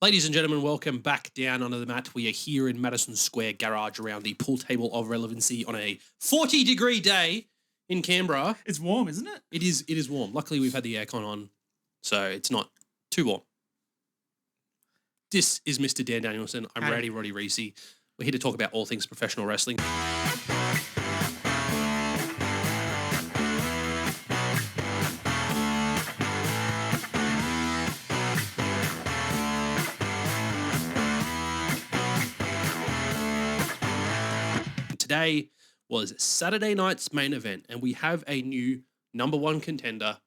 Ladies and gentlemen, welcome back down onto the mat. We are here in Madison Square Garage around the pool table of relevancy on a 40-degree day in Canberra. It's warm, isn't it? It is warm. Luckily, we've had the aircon on, so it's not too warm. This is Mr. Dan Danielson. I'm Roddy Reece. We're here to talk about all things professional wrestling. Today was Saturday night's main event, and we have a new number one contender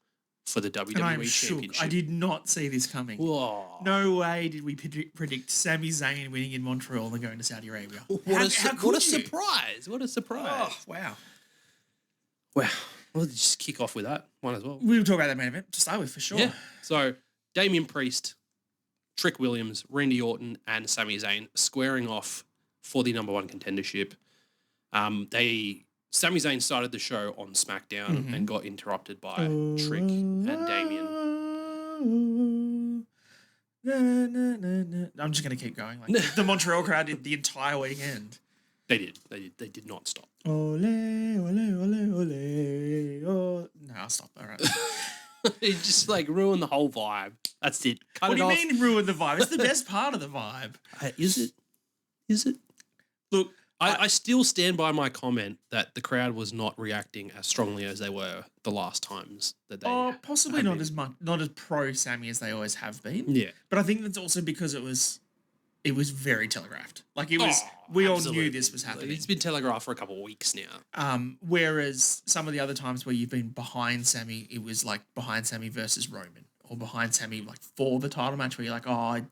for the WWE and I'm Championship. Shook. I did not see this coming. Whoa. No way did we predict Sami Zayn winning in Montreal and going to Saudi Arabia. What a surprise. What a surprise. Oh, wow. Well, we'll just kick off with that one as well. We'll talk about that main event to start with for sure. Yeah. So, Damian Priest, Trick Williams, Randy Orton, and Sami Zayn squaring off for the number one contendership. Sami Zayn started the show on SmackDown and got interrupted by Trick and Damian. I'm just going to keep going. Like the Montreal crowd did the entire weekend. They did. They did not stop. Ole, ole, ole, ole, ole. No, I'll stop. All right. It just ruined the whole vibe. That's it. What do you mean ruined the vibe? It's the best part of the vibe. Is it? Is it? Look, I still stand by my comment that the crowd was not reacting as strongly as they were the last times that they. Possibly not as much, not as pro Sammy as they always have been. Yeah, but I think that's also because it was very telegraphed. Like it was, we all knew this was happening. It's been telegraphed for a couple of weeks now. Whereas some of the other times where you've been behind Sammy, it was like behind Sammy versus Roman, or behind Sammy for the title match, where you're like,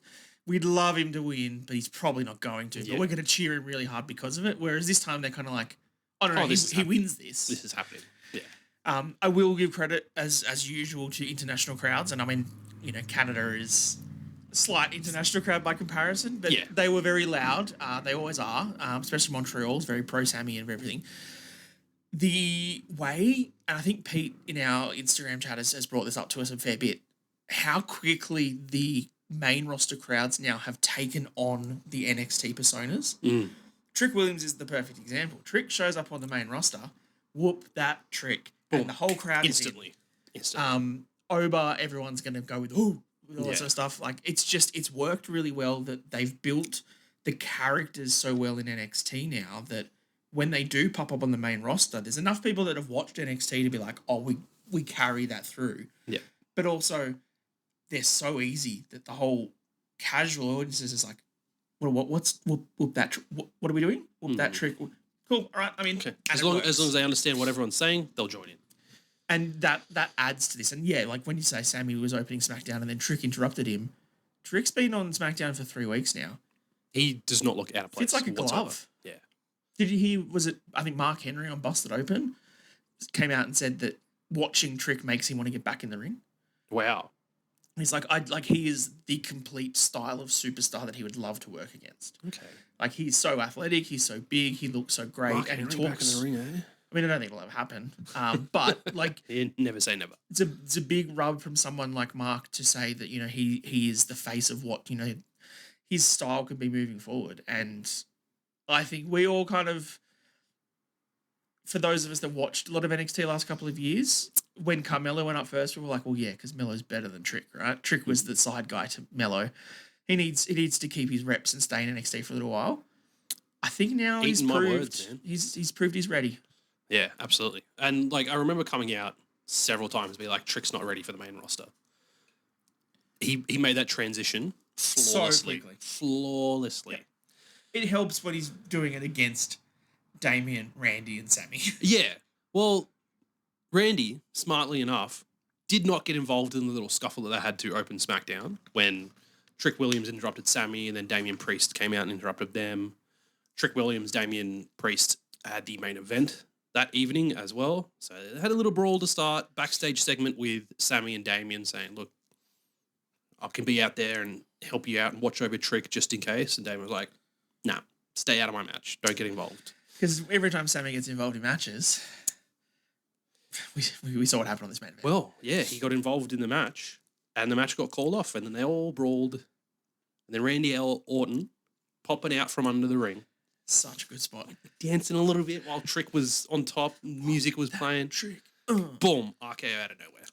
we'd love him to win, but he's probably not going to. But we're going to cheer him really hard because of it. Whereas this time they're kind of like, I don't know, he wins this. This is happening. Yeah. I will give credit as usual to international crowds, and I mean, Canada is a slight international crowd by comparison, but they were very loud. They always are, especially Montreal's very pro Sammy and everything. The way, and I think Pete in our Instagram chat has brought this up to us a fair bit, how quickly the main roster crowds now have taken on the NXT personas. Trick Williams is the perfect example. Trick shows up on the main roster, whoop that Trick, and the whole crowd instantly. Oba, everyone's going to go with all that sort of stuff. Like it's worked really well that they've built the characters so well in NXT now that when they do pop up on the main roster, there's enough people that have watched NXT to be like, we carry that through. Yeah, but also, they're so easy that the whole casual audiences is like, whoop that? What are we doing? Whoop that Trick? Cool. All right. I mean, okay. As long as they understand what everyone's saying, they'll join in. And that adds to this. And yeah, like when you say Sammy was opening SmackDown and then Trick interrupted him, Trick's been on SmackDown for 3 weeks now. He does not look out of place. It's like a glove. Yeah. I think Mark Henry on Busted Open came out and said that watching Trick makes him want to get back in the ring. Wow. He's like, he is the complete style of superstar that he would love to work against. Okay. Like, he's so athletic, he's so big, he looks so great, and he talks. Back in the ring, eh? I mean, I don't think it'll ever happen. But, like... You never say never. It's a big rub from someone like Mark to say that, he is the face of what, his style could be moving forward. And I think we all kind of... For those of us that watched a lot of NXT the last couple of years, when Carmelo went up first, we were like, well, yeah, because Melo's better than Trick, right? Trick was the side guy to Melo. He needs to keep his reps and stay in NXT for a little while. I think now he's proved he's ready. Yeah, absolutely. And I remember coming out several times, be like, Trick's not ready for the main roster. He made that transition flawlessly. Flawlessly. Yeah. It helps when he's doing it against Damian, Randy, and Sammy. Yeah. Well, Randy, smartly enough, did not get involved in the little scuffle that they had to open SmackDown when Trick Williams interrupted Sammy and then Damian Priest came out and interrupted them. Trick Williams, Damian Priest had the main event that evening as well. So they had a little brawl to start, backstage segment with Sammy and Damian saying, look, I can be out there and help you out and watch over Trick just in case. And Damian was like, nah, stay out of my match. Don't get involved. Because every time Sammy gets involved in matches, we saw what happened on this main event. Well, yeah, he got involved in the match, and the match got called off, and then they all brawled And then Randy Orton popping out from under the ring. Such a good spot. Dancing a little bit while Trick was on top. Music was playing. Trick. Boom. RKO out of nowhere.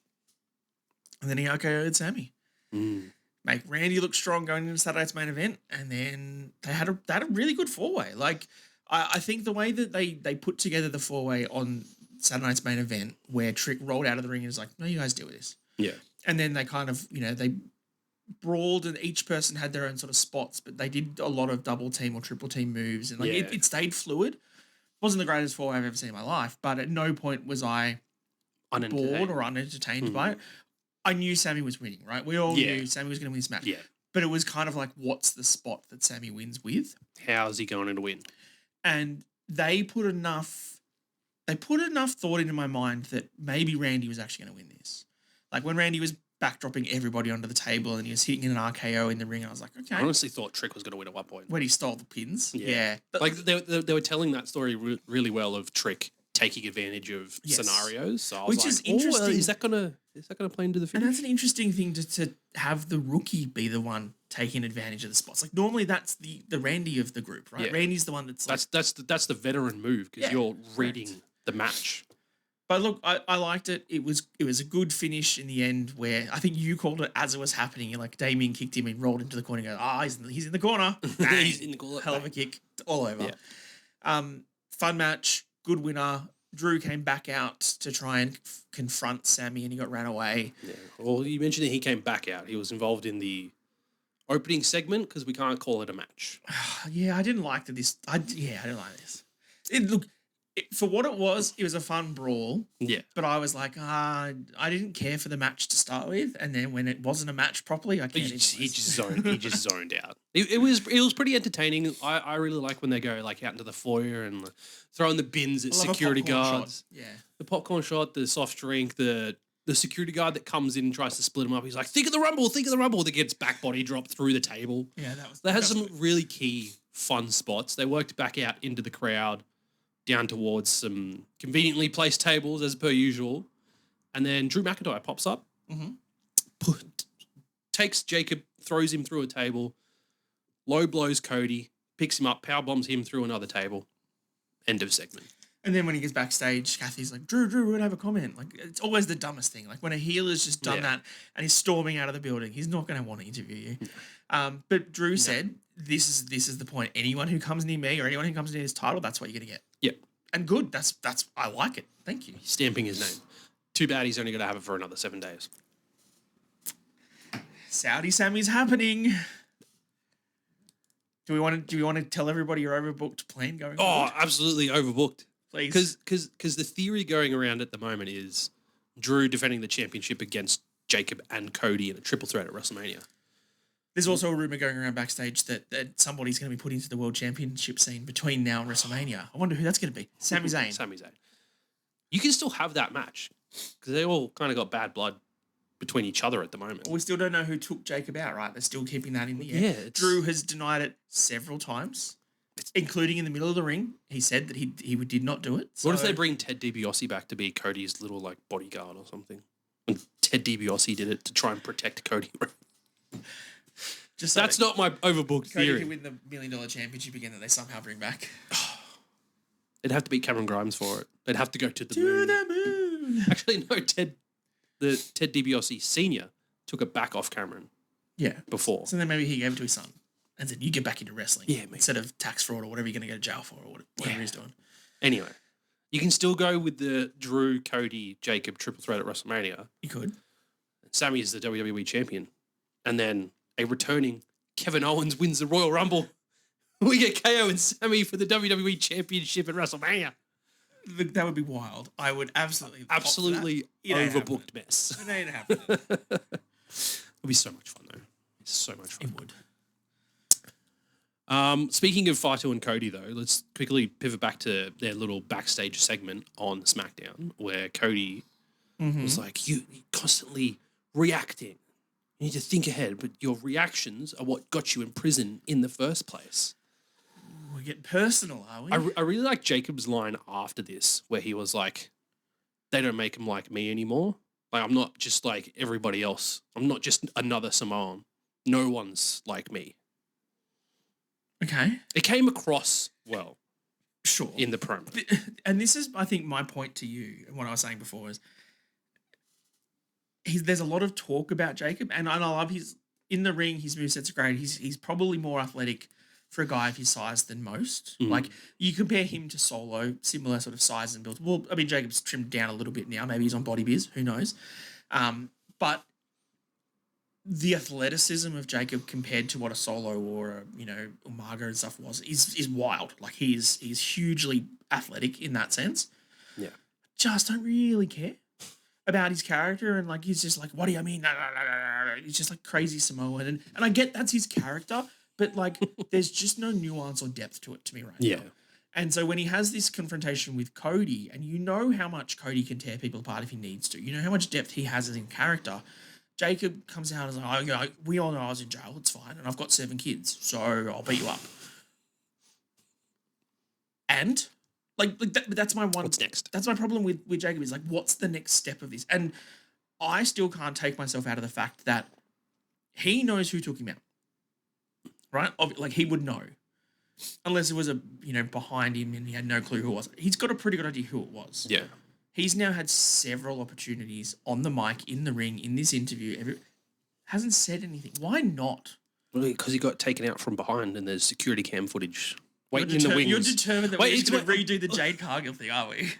And then he RKO'd Sammy. Make Randy look strong going into Saturday's main event. And then they had a really good four-way. Like, I think the way that they put together the four-way on Saturday night's main event where Trick rolled out of the ring and was like, no, you guys deal with this. Yeah. And then they kind of, they brawled and each person had their own sort of spots, but they did a lot of double team or triple team moves. And it stayed fluid. Wasn't the greatest four-way I've ever seen in my life, but at no point was I bored or unentertained by it. I knew Sammy was winning, right? We all knew Sammy was going to win this match. Yeah. But it was kind of like, what's the spot that Sammy wins with? How is he going to win? And they put enough thought into my mind that maybe Randy was actually going to win this. Like when Randy was backdropping everybody onto the table and he was hitting an RKO in the ring, I was like, okay. I honestly thought Trick was going to win at one point. When he stole the pins. Yeah. Like they were telling that story really well of Trick taking advantage of scenarios. So I was Which is interesting. Is that gonna play into the finish? And that's an interesting thing to have the rookie be the one taking advantage of the spots. Like normally that's the Randy of the group, right? Yeah. Randy's the one that's that's the veteran move because you're reading the match. But look, I liked it. It was a good finish in the end where I think you called it as it was happening. You're like, Damien kicked him and rolled into the corner and goes, he's in the corner. He's in the corner. Hell of a kick all over. Yeah. Fun match, good winner. Drew came back out to try and confront Sammy and he got ran away. Yeah. Well, you mentioned that he came back out. He was involved in the opening segment because we can't call it a match. I didn't like this. I didn't like this. For what it was a fun brawl. Yeah. But I was like, I didn't care for the match to start with, and then when it wasn't a match properly, I cared. He just zoned out. It was pretty entertaining. I really like when they go like out into the foyer and throwing the bins at security guards. Shot. Yeah. The popcorn shot, the soft drink, the security guard that comes in and tries to split him up. He's like, think of the rumble, that gets back body dropped through the table. Yeah, they had some really key fun spots. They worked back out into the crowd, down towards some conveniently placed tables as per usual. And then Drew McIntyre pops up, takes Jacob, throws him through a table, low blows Cody, picks him up, power bombs him through another table. End of segment. And then when he gets backstage, Kathy's like, Drew, we're going to have a comment. Like, it's always the dumbest thing. Like when a heel has just done that and he's storming out of the building, he's not going to want to interview you. But Drew said, this is the point. Anyone who comes near me or anyone who comes near this title, that's what you're going to get. Yep. And good. That's I like it. Thank you. He's stamping his name. Too bad he's only going to have it for another 7 days. Saudi Sammy's happening. Do we want to tell everybody you're overbooked plane going forward? Absolutely overbooked. Please. Because the theory going around at the moment is Drew defending the championship against Jacob and Cody in a triple threat at WrestleMania. There's also a rumor going around backstage that somebody's going to be put into the world championship scene between now and WrestleMania. I wonder who that's going to be. Sami Zayn. Sami Zayn. You can still have that match because they all kind of got bad blood between each other at the moment. We still don't know who took Jacob out, right? They're still keeping that in the air. Yeah, Drew has denied it several times, including in the middle of the ring. He said that he did not do it. So. What if they bring Ted DiBiase back to be Cody's little like bodyguard or something? And Ted DiBiase did it to try and protect Cody. That's not my overbooked Cody theory. Could win the $1 million championship again that they somehow bring back. It'd have to be Cameron Grimes for it. They'd have to go to the moon. Actually, no. Ted DiBiase Senior took it back off Cameron. Yeah. Before. So then maybe he gave it to his son and said, "You get back into wrestling." Yeah, maybe. Instead of tax fraud or whatever you're going to go to jail for or whatever he's doing. Anyway, you can still go with the Drew, Cody, Jacob triple threat at WrestleMania. You could. Sami is the WWE champion, and then a returning Kevin Owens wins the Royal Rumble. We get KO and Sami for the WWE Championship at WrestleMania. That would be wild. I would absolutely overbooked mess. It ain't happening. It'll be so much fun though. It's so much fun. It would. Speaking of Fatu and Cody though, let's quickly pivot back to their little backstage segment on SmackDown where Cody was like, "You constantly reacting. You need to think ahead, but your reactions are what got you in prison in the first place." We're getting personal, are we? I really like Jacob's line after this, where he was like, "They don't make him like me anymore. Like I'm not just like everybody else. I'm not just another Samoan. No one's like me." Okay. It came across well. Sure. In the promo. And this is, I think, my point to you, and what I was saying before is there's a lot of talk about Jacob, and I love in the ring, his moveset's great. He's probably more athletic for a guy of his size than most. Like, you compare him to Solo, similar sort of size and build. Well, I mean, Jacob's trimmed down a little bit now. Maybe he's on body biz. Who knows? But the athleticism of Jacob compared to what a Solo or a, Umaga and stuff was is wild. Like, he's hugely athletic in that sense. Yeah. Just don't really care about his character, and like he's just like, what do you mean? He's just like crazy Samoan, and I get that's his character, but like there's just no nuance or depth to it to me right now. And so when he has this confrontation with Cody, and you know how much Cody can tear people apart if he needs to, you know how much depth he has as in character. Jacob comes out as like, we all know I was in jail, it's fine, and I've got 7 kids, so I'll beat you up. And that's my one. What's next? That's my problem with Jacob is like, what's the next step of this? And I still can't take myself out of the fact that he knows who took him out, right? Like, he would know, unless it was behind him and he had no clue who it was. He's got a pretty good idea who it was. Yeah. He's now had several opportunities on the mic, in the ring, in this interview. Hasn't said anything. Why not? Well, because he got taken out from behind and there's security cam footage. Waiting in the wings. You're determined that we're going to redo the Jade Cargill thing, are we?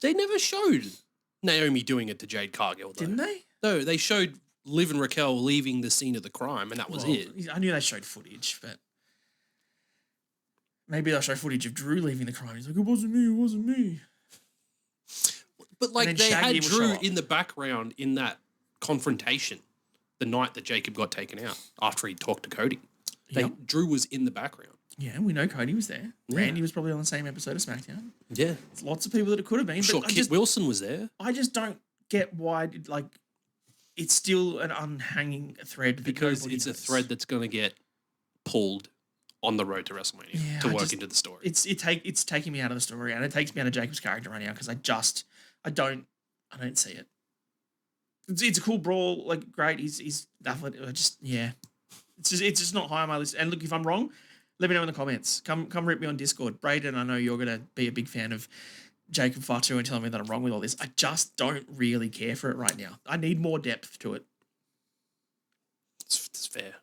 They never showed Naomi doing it to Jade Cargill, though. Didn't they? No, they showed Liv and Raquel leaving the scene of the crime, and that was it. I knew they showed footage, but maybe they'll show footage of Drew leaving the crime. He's like, it wasn't me. But like, they had Drew in the background in that confrontation the night that Jacob got taken out after he talked to Cody. Drew was in the background. Yeah, we know Cody was there. Yeah. Randy was probably on the same episode of SmackDown. Yeah. There's lots of people that it could have been. Sure, Kit Wilson was there. I just don't get why, it's still an unhanging thread. Because it's a thread that's going to get pulled on the road to WrestleMania to work into the story. It's taking me out of the story, and it takes me out of Jacob's character right now because I don't see it. It's a cool brawl, like, great. He's athletic. It's just not high on my list. And look, if I'm wrong, let me know in the comments. Come rip me on Discord. Braden, I know you're going to be a big fan of Jacob Fatu and telling me that I'm wrong with all this. I just don't really care for it right now. I need more depth to it. It's fair.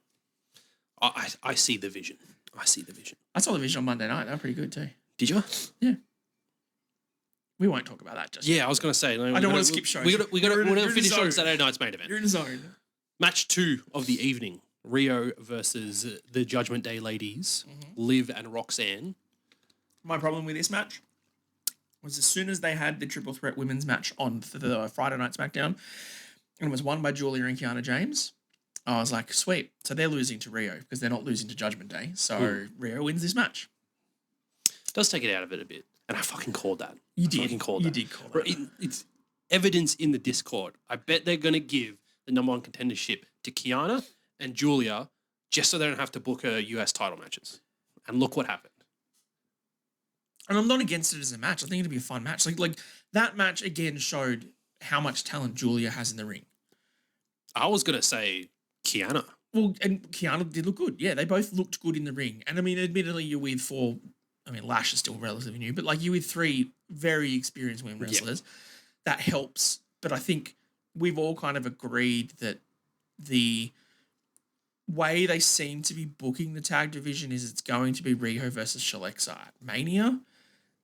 I see the vision. I saw the vision on Monday night. They were pretty good too. Did you? Yeah. We won't talk about that just yet. I was going to say. No, I don't want to skip shows. We're going to finish on Saturday night's main event. You're in the zone. Match 2 of the evening. Rio versus the Judgment Day ladies, Liv and Roxanne. My problem with this match was as soon as they had the Triple Threat women's match on the Friday Night SmackDown, and it was won by Julia and Kiana James, I was like, sweet. So they're losing to Rio because they're not losing to Judgment Day. So Rio wins this match. Does take it out of it a bit. And I fucking called that. You did call that. It's evidence in the Discord. I bet they're going to give the number 1 contendership to Kiana and Julia just so they don't have to book her US title matches. And look what happened. And I'm not against it as a match. I think it'd be a fun match. Like that match again showed how much talent Julia has in the ring. I was going to say Kiana. Well, and Kiana did look good. Yeah, they both looked good in the ring. And I mean, admittedly, you're with 4... I mean, Lash is still relatively new, but like you with 3 very experienced women wrestlers, that helps. But I think we've all kind of agreed that the way they seem to be booking the tag division is it's going to be Riho versus Shalexa at Mania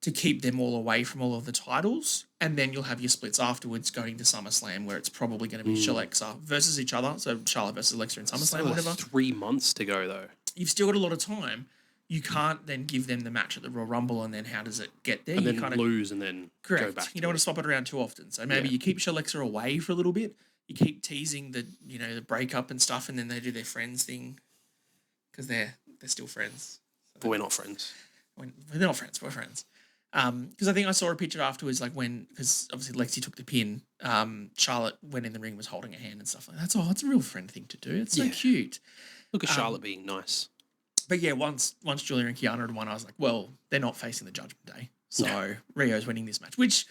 to keep them all away from all of the titles. And then you'll have your splits afterwards going to SummerSlam where it's probably going to be Shalexa versus each other. So Charlotte versus Alexa in SummerSlam or whatever. 3 months to go though. You've still got a lot of time. You can't then give them the match at the Royal Rumble and then how does it get there? And you then lose and then go back. You don't want to swap it around too often. So maybe you keep Shalexa away for a little bit. You keep teasing the breakup and stuff, and then they do their friends thing because they're still friends. So but we're not friends. They're not friends. We're friends. Because I think I saw a picture afterwards, like because obviously Lexi took the pin. Charlotte went in the ring, was holding her hand and stuff like that. That's a real friend thing to do. It's so cute. Look at Charlotte being nice. But yeah, once Julia and Kiana had won, I was like, well, they're not facing the Judgment Day. So Rio's winning this match, which,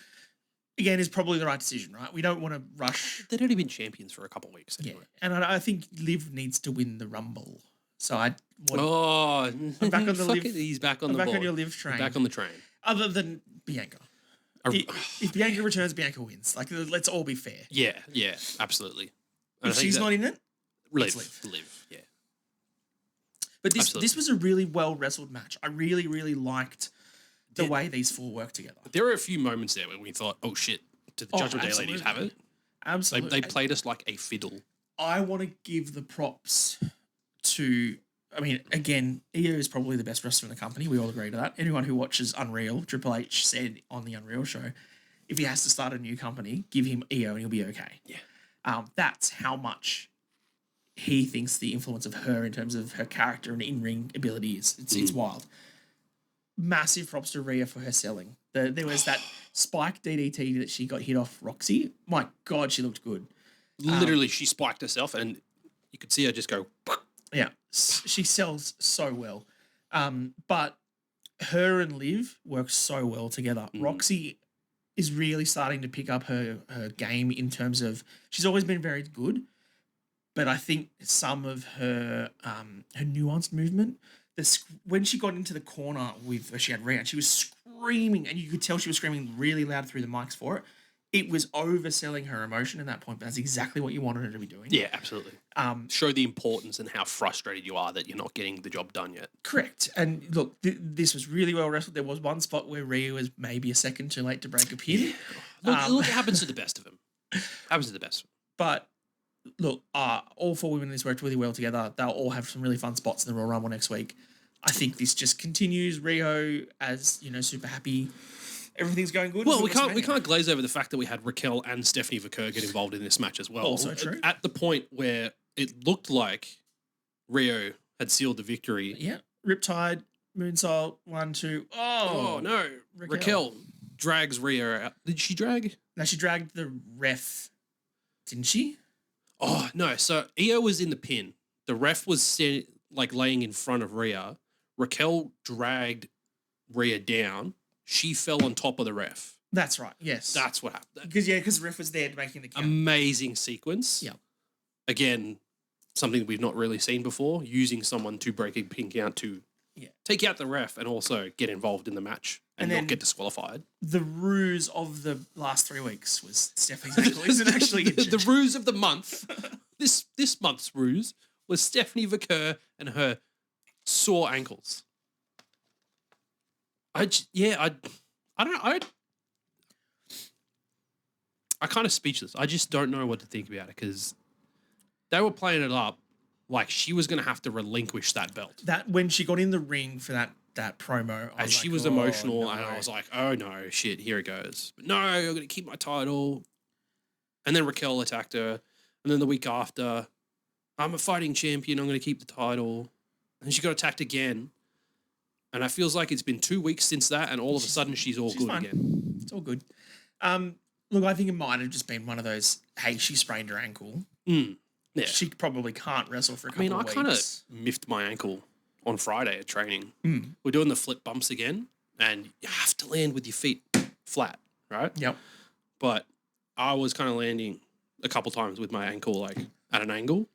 again, is probably the right decision, right? We don't want to rush. They'd only been champions for a couple of weeks anyway. Yeah, and I think Liv needs to win the Rumble. So I'm back on the live. He's back on the back board. on your live train. Back on the train. Other than Bianca. If Bianca returns, Bianca wins. Like, let's all be fair. Yeah, absolutely. If she's not in it, live. Yeah. But this was a really well wrestled match. I really, really liked the way these four work together. There were a few moments there when we thought, oh shit, did the Judgment Day ladies have it? Absolutely. They played us like a fiddle. I want to give the props to, I mean, again, Io is probably the best wrestler in the company. We all agree to that. Anyone who watches Unreal, Triple H said on the Unreal show, if he has to start a new company, give him Io and he'll be okay. Yeah. That's how much he thinks the influence of her in terms of her character and in-ring ability is. It's wild. Massive props to Rhea for her selling. There was that spike DDT that she got hit off Roxy. My God, she looked good. Literally, she spiked herself and you could see her just go. Yeah, she sells so well. But her and Liv work so well together. Roxy is really starting to pick up her game in terms of, she's always been very good, but I think some of her nuanced movement, when she got into the corner where she had Rhea, she was screaming, and you could tell she was screaming really loud through the mics for it. It was overselling her emotion at that point, but that's exactly what you wanted her to be doing. Yeah, absolutely. Show the importance and how frustrated you are that you're not getting the job done yet. Correct. And look, this was really well wrestled. There was one spot where Rhea was maybe a second too late to break a pin. Look, it happens to the best of them. Happens to the best. But look, all four women in this worked really well together. They'll all have some really fun spots in the Royal Rumble next week. I think this just continues. Rio, as super happy. Everything's going good. Well, we can't glaze over the fact that we had Raquel and Stephanie Vaquer get involved in this match as well. Also true. At the point where it looked like Rio had sealed the victory. Yeah. Riptide, Moonsault, 1, 2. Oh no. Raquel drags Rio out. Did she drag? No, she dragged the ref, didn't she? Oh no. So Io was in the pin. The ref was laying in front of Rhea. Raquel dragged Rhea down. She fell on top of the ref. That's right. Yes. That's what happened. Because the ref was there making the count. Amazing sequence. Yeah. Again, something we've not really seen before. Using someone to break a pin count to take out the ref and also get involved in the match and not get disqualified. The ruse of the last 3 weeks was Stephanie's ankle isn't actually injured. The ruse of the month. This month's ruse was Stephanie Vaquer and her sore ankles. I'm kind of speechless. I just don't know what to think about it because they were playing it up like she was going to have to relinquish that belt. That when she got in the ring for that promo, she was emotional, and I was like, oh no, shit, here it goes. But no, I'm going to keep my title. And then Raquel attacked her, and then the week after, I'm a fighting champion. I'm going to keep the title, and she got attacked again. And it feels like it's been 2 weeks since that, and all of a sudden she's good fine. Again. It's all good. Look, I think it might have just been one of those, hey, she sprained her ankle. Yeah. She probably can't wrestle for a couple of weeks. I kind of miffed my ankle on Friday at training. We're doing the flip bumps again, and you have to land with your feet flat, right? Yep. But I was kind of landing a couple times with my ankle at an angle.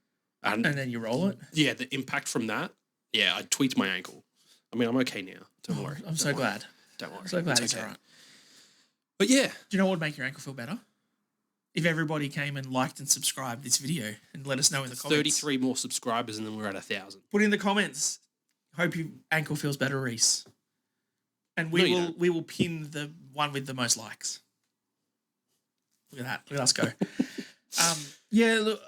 And then you roll it? Yeah, the impact from that, I tweaked my ankle. I mean, I'm okay now. Don't worry. I'm so glad. Don't worry. I'm so glad it's all right. But yeah. Do you know what would make your ankle feel better? If everybody came and liked and subscribed this video and let us know in the comments. 33 more subscribers and then we're at 1,000. Put in the comments. Hope your ankle feels better, Reece. And we will pin the one with the most likes. Look at that. Look at us go. Look,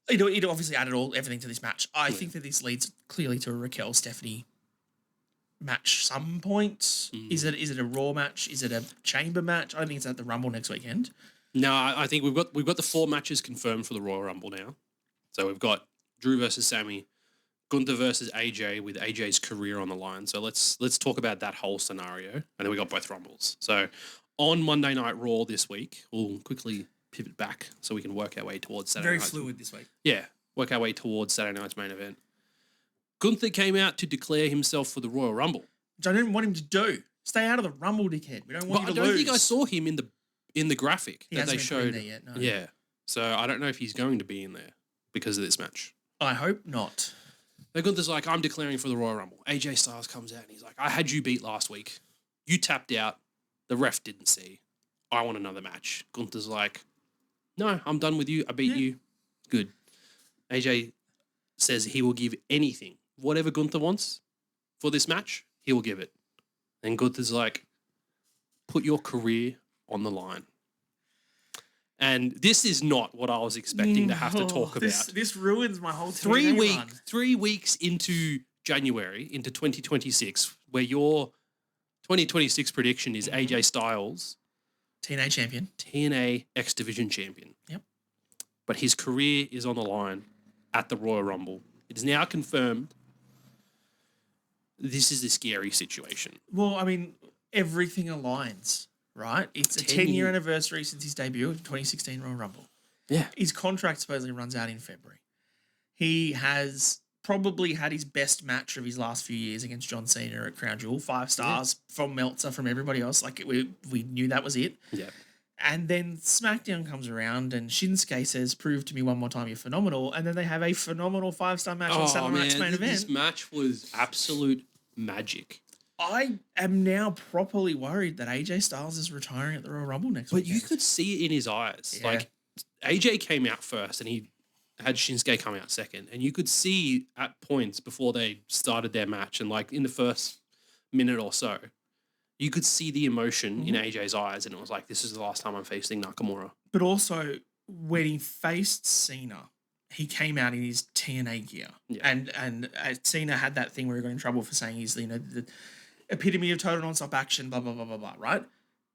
it obviously added everything to this match. I think that this leads clearly to a Raquel Stephanie match some point. Is it a Raw match? Is it a Chamber match? I don't think it's at the Rumble next weekend. No, I think we've got the 4 matches confirmed for the Royal Rumble now. So we've got Drew versus Sammy, Gunther versus AJ with AJ's career on the line. So let's talk about that whole scenario. And then we got both Rumbles. So on Monday Night Raw this week, we'll quickly pivot back so we can work our way towards Saturday night. Very fluid this week. Yeah, work our way towards Saturday night's main event. Gunther came out to declare himself for the Royal Rumble. Which I didn't want him to do. Stay out of the Rumble, dickhead. We don't want you to lose. I don't think I saw him in the graphic that they showed. There yet, no. Yeah. So I don't know if he's going to be in there because of this match. I hope not. But Gunther's like, I'm declaring for the Royal Rumble. AJ Styles comes out and he's like, I had you beat last week. You tapped out. The ref didn't see. I want another match. Gunther's like, no, I'm done with you. I beat you. Good. AJ says he will give anything. Whatever Gunther wants for this match, he will give it. And Gunther's like, put your career on the line. And this is not what I was expecting to have to talk about. This ruins my whole 3 weeks into January, into 2026, where your 2026 prediction is AJ Styles, TNA champion. TNA X Division champion. Yep. But his career is on the line at the Royal Rumble. It is now confirmed. This is a scary situation. Well, I mean, everything aligns, right? It's a 10-year anniversary since his debut of 2016 Royal Rumble. Yeah. His contract supposedly runs out in February. He has probably had his best match of his last few years against John Cena at Crown Jewel. 5 stars from Meltzer, from everybody else. Like, we knew that was it. Yeah. And then SmackDown comes around and Shinsuke says, prove to me one more time you're phenomenal. And then they have a phenomenal 5-star match on Saturday Night's main event. This match was absolute magic. I am now properly worried that AJ Styles is retiring at the Royal Rumble next week. But you could see it in his eyes. Yeah. Like, AJ came out first and he had Shinsuke come out second. And you could see at points before they started their match and like in the first minute or so, you could see the emotion in AJ's eyes, and it was like, this is the last time I'm facing Nakamura. But also, when he faced Cena, he came out in his TNA gear. Yeah. And Cena had that thing where he got in trouble for saying he's, the epitome of total non-stop action, blah, blah, blah, blah, blah, right?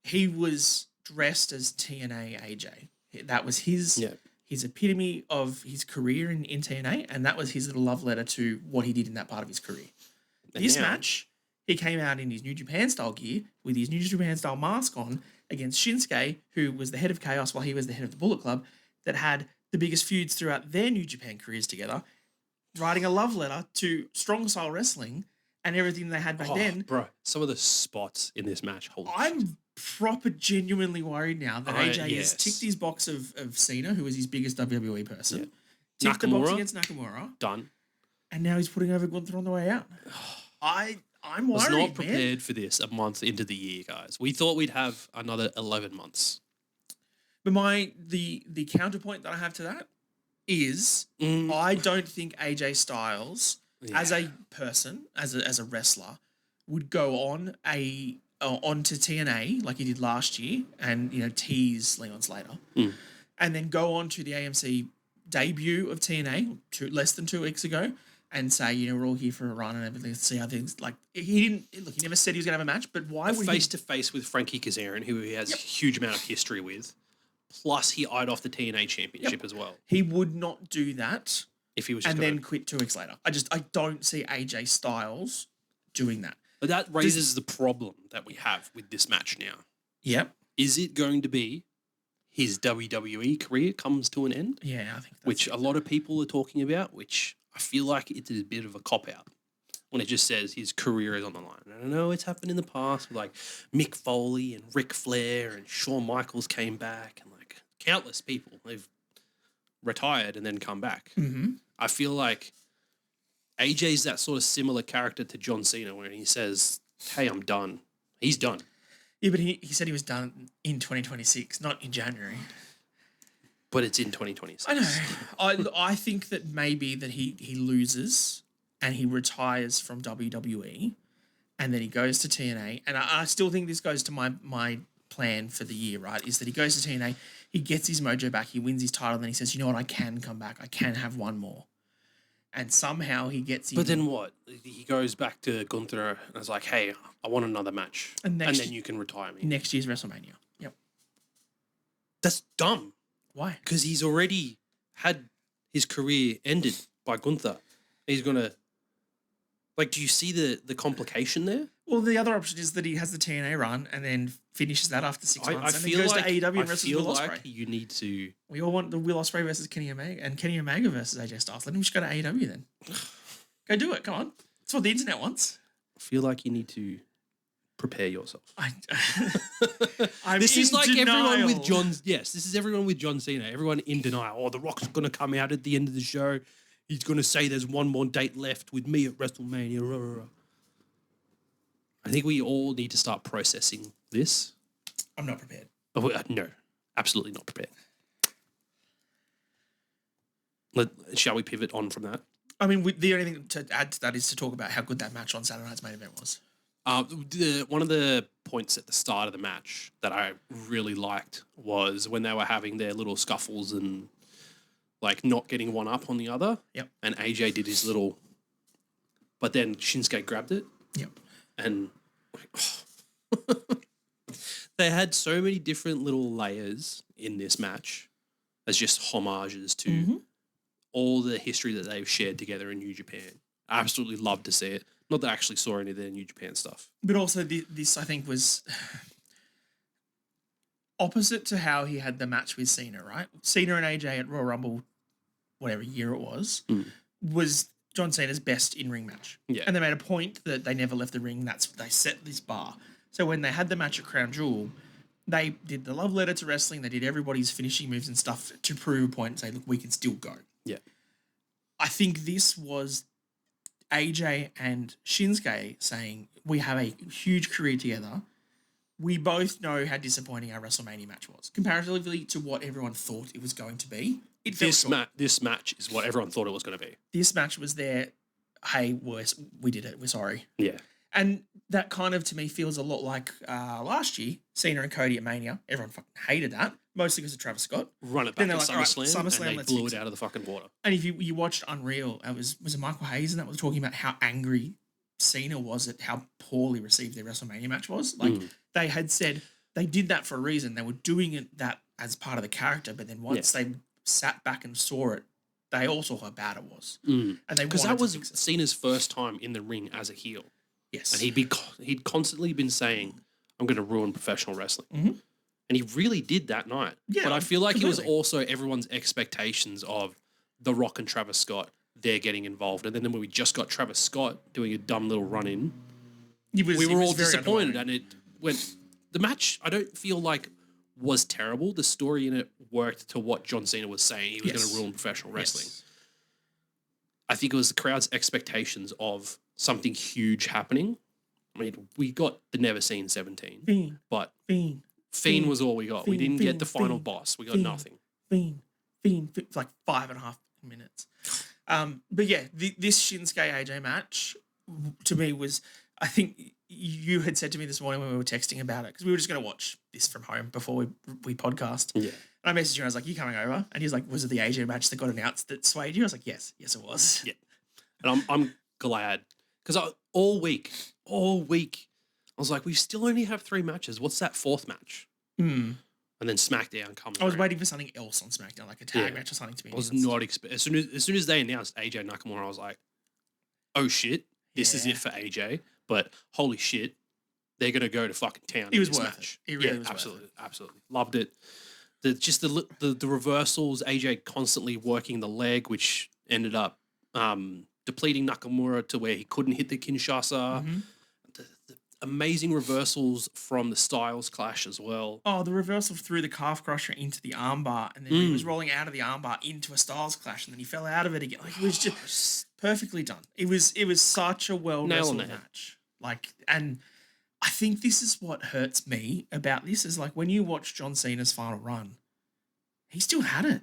He was dressed as TNA AJ. That was his epitome of his career in TNA, and that was his little love letter to what he did in that part of his career. And this match, he came out in his New Japan style gear with his New Japan style mask on against Shinsuke, who was the head of Chaos while he was the head of the Bullet Club, that had the biggest feuds throughout their New Japan careers together, writing a love letter to strong style wrestling and everything they had back then. Bro, some of the spots in this match, I'm proper genuinely worried now that AJ has ticked his box of Cena, who was his biggest WWE person. Yeah. Ticked the box against Nakamura. Done. And now he's putting over Gunther on the way out. I'm worried, was not prepared for this a month into the year, guys. We thought we'd have another 11 months. But the counterpoint that I have to that is I don't think AJ Styles, as a person, as a wrestler, would go on onto TNA like he did last year and tease Leon Slater, and then go on to the AMC debut of TNA less than 2 weeks ago. And say, we're all here for a run and everything. Let's see how things he never said he was going to have a match, but why would face to face with Frankie Kazarian, who he has a huge amount of history with, plus he eyed off the TNA championship as well. He would not do that if he was just then quit 2 weeks later. I don't see AJ Styles doing that. But that raises the problem that we have with this match now. Yep. Is it going to be his WWE career comes to an end? Yeah, I think that's which a lot of people are talking about, which I feel like it's a bit of a cop-out when it just says his career is on the line. And I know it's happened in the past with like Mick Foley and Ric Flair and Shawn Michaels came back and like countless people. They've retired and then come back. Mm-hmm. I feel like AJ's that sort of similar character to John Cena when he says, hey, I'm done. He's done. Yeah, but he said he was done in 2026, not in January. But it's in 2026. I know. I think that maybe that he loses and he retires from WWE and then he goes to TNA. And I still think this goes to my plan for the year, right? Is that he goes to TNA, he gets his mojo back, he wins his title, and then he says, you know what, I can come back. I can have one more. And somehow he gets him. But then what? He goes back to Gunther and is like, hey, I want another match. And then you can retire me. Next year's WrestleMania. Yep. That's dumb. Why? Because he's already had his career ended by Gunther. He's going to... Like, do you see the complication there? Well, the other option is that he has the TNA run and then finishes that after 6 months and then goes to AEW and wrestles Will Ospreay. You need to... We all want the Will Ospreay versus Kenny Omega and Kenny Omega versus AJ Styles. Let him just go to AEW then. Go do it. Come on. That's what the internet wants. I feel like you need to prepare yourself. I'm this is like denial. everyone with John. Yes, this is everyone with John Cena. Everyone in denial. Oh, The Rock's going to come out at the end of the show. He's going to say there's one more date left with me at WrestleMania. I think we all need to start processing this. I'm not prepared. No, absolutely not prepared. Shall we pivot on from that? I mean, the only thing to add to that is to talk about how good that match on Saturday night's main event was. One of the points at the start of the match that I really liked was when they were having their little scuffles and like not getting one up on the other. Yep. And AJ did his little, but then Shinsuke grabbed it. Yep. And they had so many different little layers in this match as just homages to all the history that they've shared together in New Japan. I absolutely love to see it. Not that I actually saw any of their New Japan stuff. But also this, I think, was opposite to how he had the match with Cena, right? Cena and AJ at Royal Rumble, whatever year it was John Cena's best in-ring match. Yeah. And they made a point that they never left the ring. They set this bar. So when they had the match at Crown Jewel, they did the love letter to wrestling. They did everybody's finishing moves and stuff to prove a point and say, look, we can still go. Yeah. I think this was AJ and Shinsuke saying, we have a huge career together. We both know how disappointing our WrestleMania match was, comparatively to what everyone thought it was going to be. This match is what everyone thought it was going to be. This match was there. Hey, we did it. We're sorry. Yeah. And that kind of, to me, feels a lot like last year, Cena and Cody at Mania. Everyone fucking hated that, mostly because of Travis Scott. Run it back at like, SummerSlam, SummerSlam, and they blew it out of the fucking water. And if you watched Unreal, was it Michael Hayes and that was talking about how angry Cena was at how poorly received their WrestleMania match was? Like, they had said they did that for a reason. They were doing it that as part of the character, but then once they sat back and saw it, they all saw how bad it was. And they because that was Cena's first time in the ring as a heel. Yes. And he'd constantly been saying, I'm going to ruin professional wrestling. And he really did that night. Yeah, but I feel like completely. it was also everyone's expectations of The Rock and Travis Scott, they're getting involved. And then when we just got Travis Scott doing a dumb little run-in, we were all disappointed. And it went... The match, I don't feel like was terrible. The story in it worked to what John Cena was saying. He was going to ruin professional wrestling. Yes. I think it was the crowd's expectations of something huge happening. I mean, we got the Never Seen 17, but Fiend was all we got. We didn't get the final boss. We got nothing. Fiend, like 5.5 minutes. But yeah, this Shinsuke AJ match to me was, I think you had said to me this morning when we were texting about it, because we were just going to watch this from home before we podcast. Yeah. And I messaged you and I was like, you coming over? And he's like, was it the AJ match that got announced that swayed you? I was like, yes, it was. Yeah. And I'm glad, because all week, I was like, we still only have 3 matches. What's that 4th match? And then SmackDown comes. I was waiting for something else on SmackDown, like a tag match or something to be announced. I was not expecting. As soon as they announced AJ and Nakamura, I was like, oh shit, this is it for AJ. But holy shit, they're gonna go to fucking town. It was worth it. It really was absolutely, absolutely loved it. The reversals, AJ constantly working the leg, which ended up depleting Nakamura to where he couldn't hit the Kinshasa. The amazing reversals from the Styles clash as well. Oh, the reversal through the calf crusher into the armbar, and then he was rolling out of the armbar into a Styles clash, and then he fell out of it again. Like, it was just perfectly done. It was such a well wrestled match. Like, and I think this is what hurts me about this is like when you watch John Cena's final run, he still had it.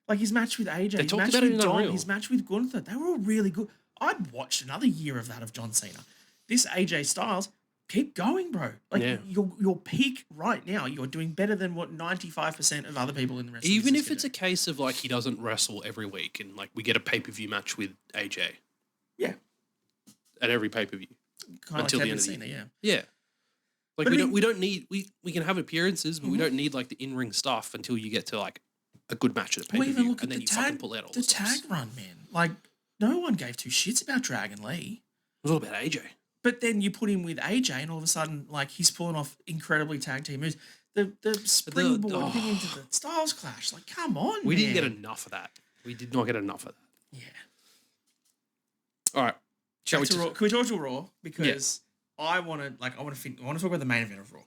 Like his match with AJ, his match with Dom, his match with Gunther, they were all really good. I'd watched another year of that of John Cena. This AJ Styles, keep going, bro. Like your peak right now, you're doing better than what 95% of other people in the wrestling. Even if it's a case of like he doesn't wrestle every week and like we get a pay-per-view match with AJ. Yeah. At every pay-per-view. Until the end of the year. Yeah. Like we don't need we can have appearances, but we don't need like the in-ring stuff until you get to like a good match at a pay-per-view. Even look and at then the you tag, fucking pull out all the tag run, man. Like no one gave 2 shits about Dragon Lee. It was all about AJ. But then you put him with AJ and all of a sudden like he's pulling off incredibly tag team moves. The springboard thing into the Styles clash. Like, come on, we didn't get enough of that. We did not get enough of that. Yeah. All right. Can we talk to Raw? Because I want to talk about the main event of Raw.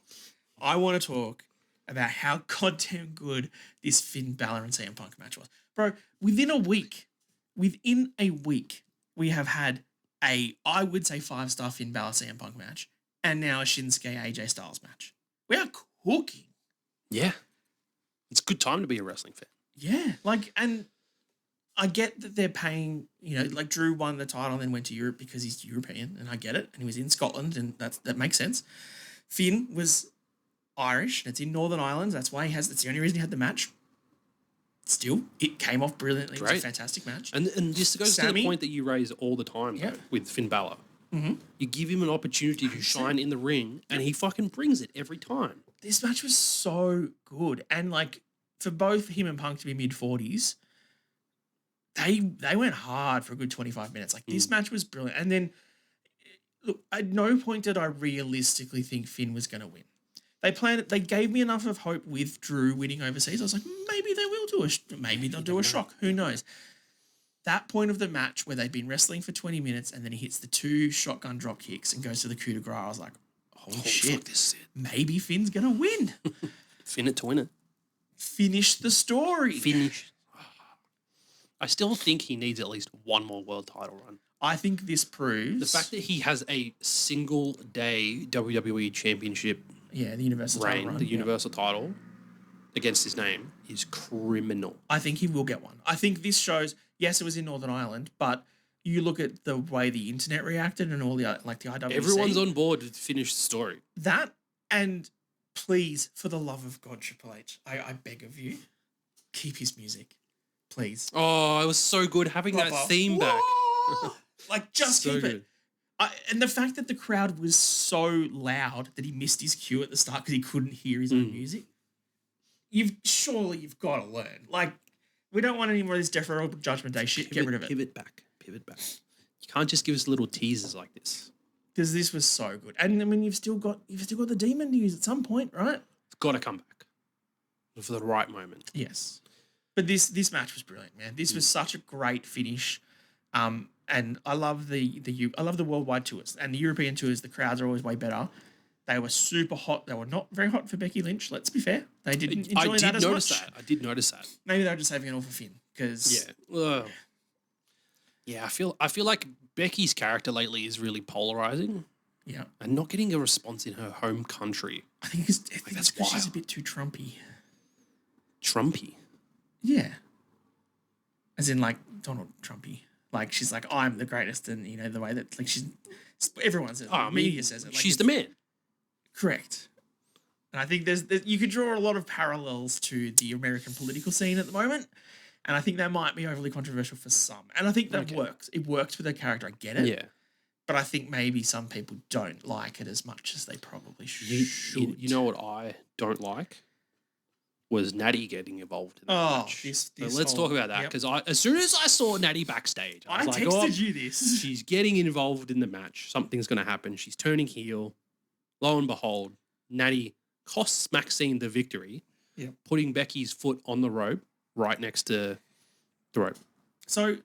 I want to talk about how goddamn good this Finn Balor and CM Punk match was. Bro, within a week within a week, we have had I would say 5-star Finn Balor CM Punk match, and now a Shinsuke AJ Styles match. We are cooking. Yeah. It's a good time to be a wrestling fan. Yeah. And I get that they're paying, Drew won the title and then went to Europe because he's European, and I get it. And he was in Scotland, and that makes sense. Finn was Irish, and it's in Northern Ireland. That's that's the only reason he had the match. Still, it came off brilliantly. Great. It was a fantastic match. And this goes to the point that you raise all the time though, with Finn Balor. Mm-hmm. You give him an opportunity to shine in the ring, and he fucking brings it every time. This match was so good. And, for both him and Punk to be mid-40s, they went hard for a good 25 minutes. This match was brilliant. And then, look, at no point did I realistically think Finn was going to win. They gave me enough of hope with Drew winning overseas. I was like, maybe they will maybe they'll do a shock. Who knows? That point of the match where they'd been wrestling for 20 minutes and then he hits the 2 shotgun drop kicks and goes to the coup de grace. I was like, holy shit, this is it. Maybe Finn's going to win. Finn it to win it. Finish the story. Finish. I still think he needs at least one more world title run. I think this proves... The fact that he has a single day WWE Championship... Yeah, the Universal title run. The Universal title against his name is criminal. I think he will get one. I think this shows, yes, it was in Northern Ireland, but you look at the way the internet reacted and all the IWC. Everyone's on board to finish the story. That, and please, for the love of God, Triple H, I beg of you, keep his music, please. Oh, it was so good having that theme back. Just so keep good. it. And the fact that the crowd was so loud that he missed his cue at the start because he couldn't hear his own music. You've got to learn. We don't want any more of this Death Row Judgment Day shit. Get rid of it. Pivot back. You can't just give us little teasers like this. Because this was so good. And I mean, you've still got the demon to use at some point, right? It's got to come back for the right moment. Yes. But this match was brilliant, man. This was such a great finish. And I love the worldwide tours and the European tours. The crowds are always way better. They were super hot. They were not very hot for Becky Lynch. Let's be fair. They didn't enjoy that as much. I did notice that. Maybe they were just saving it all for Finn. Because I feel like Becky's character lately is really polarizing. Yeah, and not getting a response in her home country. I think it's because she's a bit too Trumpy. Trumpy. Yeah. As in Donald Trumpy. She's I'm the greatest, and the way that everyone says it, media says it. She's the man. Correct. And I think you could draw a lot of parallels to the American political scene at the moment, and I think that might be overly controversial for some. And I think that works. It works with her character. I get it. Yeah. But I think maybe some people don't like it as much as they probably should. You know what I don't like? Was Natty getting involved in that match. So let's talk about that, because as soon as I saw Natty backstage, I was texted you this. She's getting involved in the match. Something's going to happen. She's turning heel. Lo and behold, Natty costs Maxine the victory, putting Becky's foot on the rope right next to the rope. So,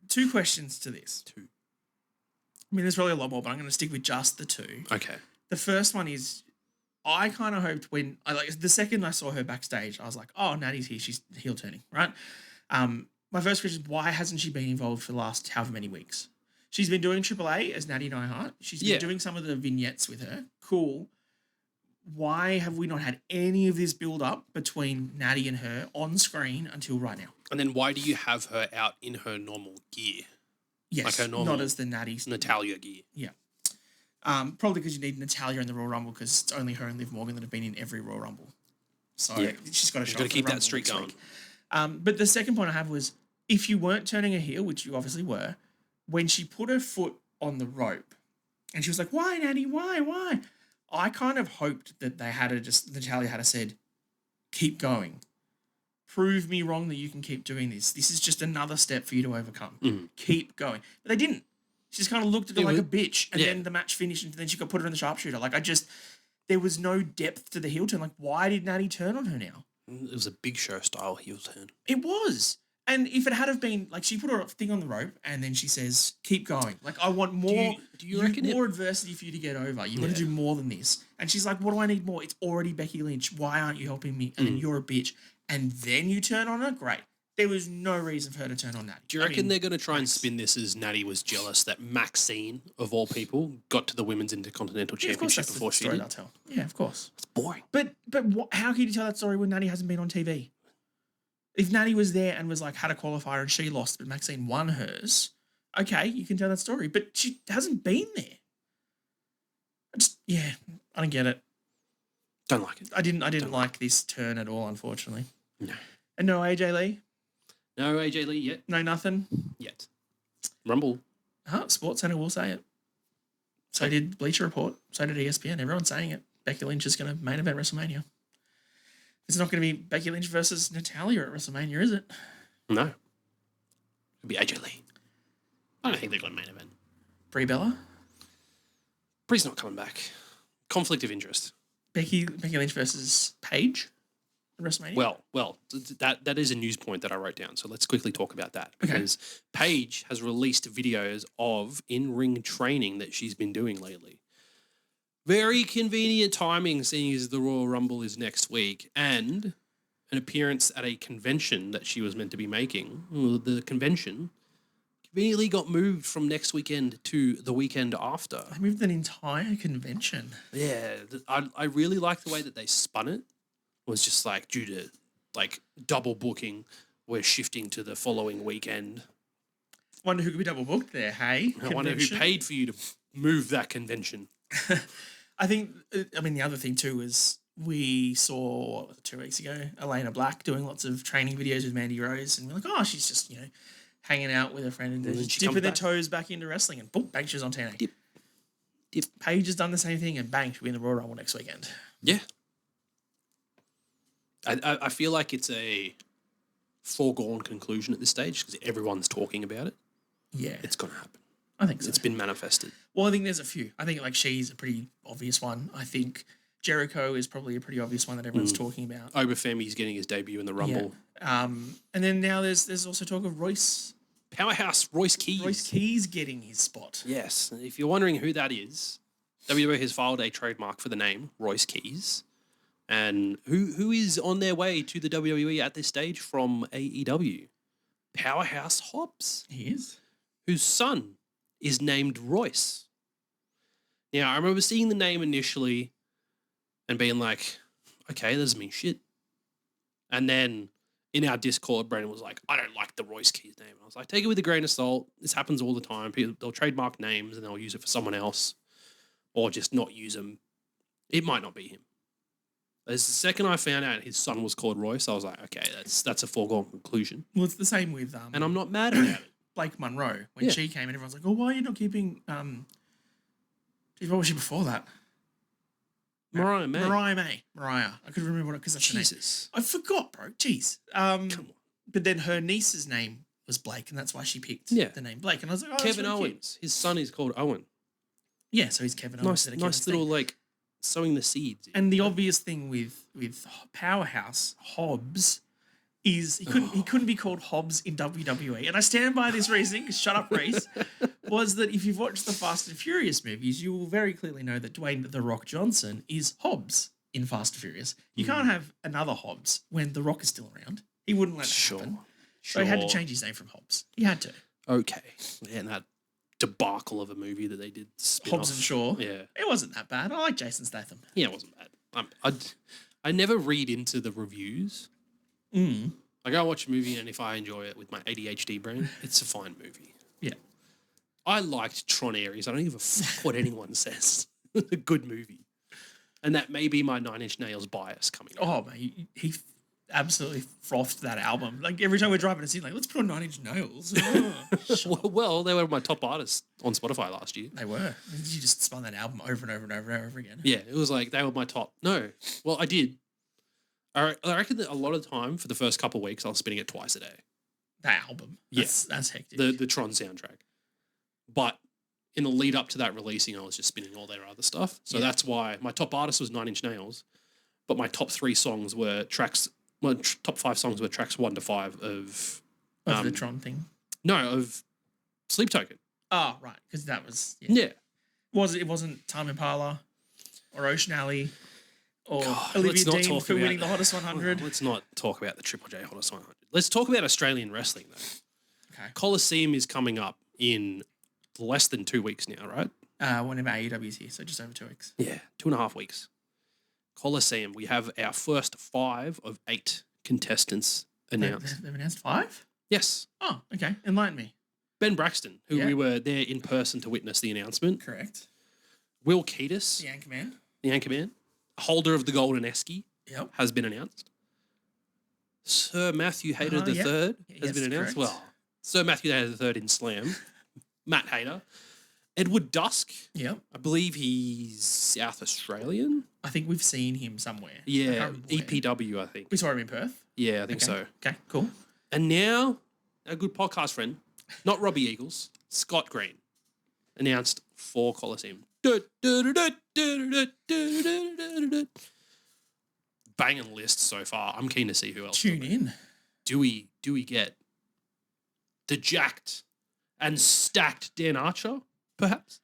two questions to this. Two. I mean, there's probably a lot more, but I'm going to stick with just the two. Okay. The first one is, I kind of hoped when the second I saw her backstage, I was like, oh, Natty's here. She's heel turning, right? My first question is, why hasn't she been involved for the last however many weeks? She's been doing AAA as Natty Neihart. She's been doing some of the vignettes with her. Cool. Why have we not had any of this build up between Natty and her on screen until right now? And then why do you have her out in her normal gear? Yes, her normal, not as the Natty Natalya gear. Yeah. Probably because you need Natalya in the Royal Rumble, because it's only her and Liv Morgan that have been in every Royal Rumble. So she's got to show up. Got to keep that streak going. But the second point I have was, if you weren't turning a heel, which you obviously were, when she put her foot on the rope and she was like, why, Natty? Why? I kind of hoped that Natalya had said, keep going. Prove me wrong that you can keep doing this. This is just another step for you to overcome. Keep going. But they didn't. She just kind of looked at her like a bitch, and then the match finished, and then she got put her in the sharpshooter. There was no depth to the heel turn. Why did Natty turn on her now? It was a Big Show style heel turn. It was. And if it had have been, she put her thing on the rope, and then she says, keep going. I want more. Do you reckon more adversity for you to get over? You want to do more than this. And she's like, what do I need more? It's already Becky Lynch. Why aren't you helping me? And then you're a bitch. And then you turn on her? Great. There was no reason for her to turn on Natty. Do you reckon they're going to try and spin this as Natty was jealous that Maxine, of all people, got to the Women's Intercontinental Championship before she did? I'll tell. Yeah, of course. It's boring. But how can you tell that story when Natty hasn't been on TV? If Natty was there and was like had a qualifier and she lost, but Maxine won hers, okay, you can tell that story. But she hasn't been there. I don't get it. Don't like it. I didn't like this turn at all, unfortunately. No. And no AJ Lee? No AJ Lee yet. No nothing? Yet. Rumble. Sports Center will say it. So did Bleacher Report. So did ESPN. Everyone's saying it. Becky Lynch is going to main event WrestleMania. It's not going to be Becky Lynch versus Natalya at WrestleMania, is it? No. It'll be AJ Lee. I don't think they're going to main event. Brie Bella? Brie's not coming back. Conflict of interest. Becky Lynch versus Paige at WrestleMania? Well, that is a news point that I wrote down. So let's quickly talk about that. Because Paige has released videos of in-ring training that she's been doing lately. Very convenient timing, seeing as the Royal Rumble is next week, and an appearance at a convention that she was meant to be making. The convention conveniently got moved from next weekend to the weekend after. They moved an entire convention. Yeah, I really like the way that they spun it. It was just like, due to like double booking, we're shifting to the following weekend. Wonder who could be double booked there, hey? I wonder who paid for you to move that convention. I think, the other thing too is we saw 2 weeks ago Elena Black doing lots of training videos with Mandy Rose, and we're like, oh, she's just, hanging out with her friend and just dipping their toes back into wrestling, and boom, bang, she's on TNA. Dip. Paige has done the same thing, and bang, she'll be in the Royal Rumble next weekend. Yeah. I feel like it's a foregone conclusion at this stage because everyone's talking about it. Yeah. It's going to happen. I think so. It's been manifested. Well, I think there's a few. I think like she's a pretty obvious one. I think Jericho is probably a pretty obvious one that everyone's talking about. Obafemi's getting his debut in the Rumble. Yeah. And then now there's also talk of Royce. Powerhouse Royce Keys. Royce Keys getting his spot. Yes. If you're wondering who that is, WWE has filed a trademark for the name Royce Keys. And who is on their way to the WWE at this stage from AEW? Powerhouse Hobbs. He is. Whose son is named Royce. Now, I remember seeing the name initially and being like, okay, that doesn't mean shit. And then in our Discord, Brandon was like, I don't like the Royce Keys name. I was like, take it with a grain of salt. This happens all the time. People, they'll trademark names and they'll use it for someone else or just not use them. It might not be him. As the second I found out his son was called Royce, I was like, okay, that's a foregone conclusion. Well, it's the same with... and I'm not mad about it. Blake Monroe. When she came in, everyone's like, oh, why are you not keeping... Geez, what was she before that? Mariah May. Mariah. I couldn't remember what it... because that's her name. Jesus. I forgot, bro. Jeez. Come on. But then her niece's name was Blake, and that's why she picked the name Blake. And I was like, oh, Kevin really Owens. Cute. His son is called Owen. Yeah, so he's Kevin Owens. Nice little, like, sowing the seeds. And the obvious thing with Powerhouse Hobbs is he couldn't be called Hobbs in WWE. And I stand by this reasoning, shut up, Reece, was that if you've watched the Fast and Furious movies, you will very clearly know that Dwayne "The Rock" Johnson is Hobbs in Fast and Furious. You can't have another Hobbs when The Rock is still around. He wouldn't let that happen. So he had to change his name from Hobbs. He had to. Okay. And that debacle of a movie that they did. Hobbs and Shaw. Yeah. It wasn't that bad. I like Jason Statham. Yeah, it wasn't bad. I never read into the reviews. I go watch a movie and if I enjoy it with my ADHD brain, it's a fine movie. Yeah. I liked Tron Ares. I don't give a fuck what anyone says. A good movie. And that may be my Nine Inch Nails bias coming out. Oh, mate. He absolutely frothed that album. Like every time we're driving a scene, like, let's put on 9 Inch Nails. Oh, well, they were my top artists on Spotify last year. They were. You just spun that album over and over and over and over again. Yeah, it was like they were my top. No. Well, I did. I reckon that a lot of the time for the first couple of weeks, I was spinning it twice a day. That album. That's hectic. The Tron soundtrack. But in the lead up to that releasing, I was just spinning all their other stuff. So that's why my top artist was 9 Inch Nails, but my top 3 songs were tracks. My top 5 songs were tracks 1 to 5 of the Tron thing. No, of Sleep Token. Oh, right, because that was yeah. It wasn't Time Impala or Ocean Alley or God, Olivia Dean for winning the Hottest 100. Let's not talk about the Triple J Hottest 100. Let's talk about Australian wrestling, though. Okay. Coliseum is coming up in less than 2 weeks now, right? Whenever AEW's here, so just over 2 weeks. Yeah, 2.5 weeks. Coliseum, we have our first 5 of 8 contestants announced. They've announced 5? Yes. Oh, okay. Enlighten me. Ben Braxton, who we were there in person to witness the announcement. Correct. Will Keatis, The Anchorman. the Anchorman, holder of the Golden Esky, Yep. has been announced. Sir Matthew Hayter III has been announced. Correct. Well, Sir Matthew Hayter III in Slam. Matt Hayter. Edward Dusk. Yep. I believe he's South Australian. I think we've seen him somewhere. Yeah, EPW, I think. We saw him in Perth. Yeah, I think so. Okay, cool. And now, a good podcast friend, not Robbie Eagles, Scott Green, announced for Coliseum. Banging list so far. I'm keen to see who else. Tune in. Do we get the jacked and stacked Dan Archer, perhaps?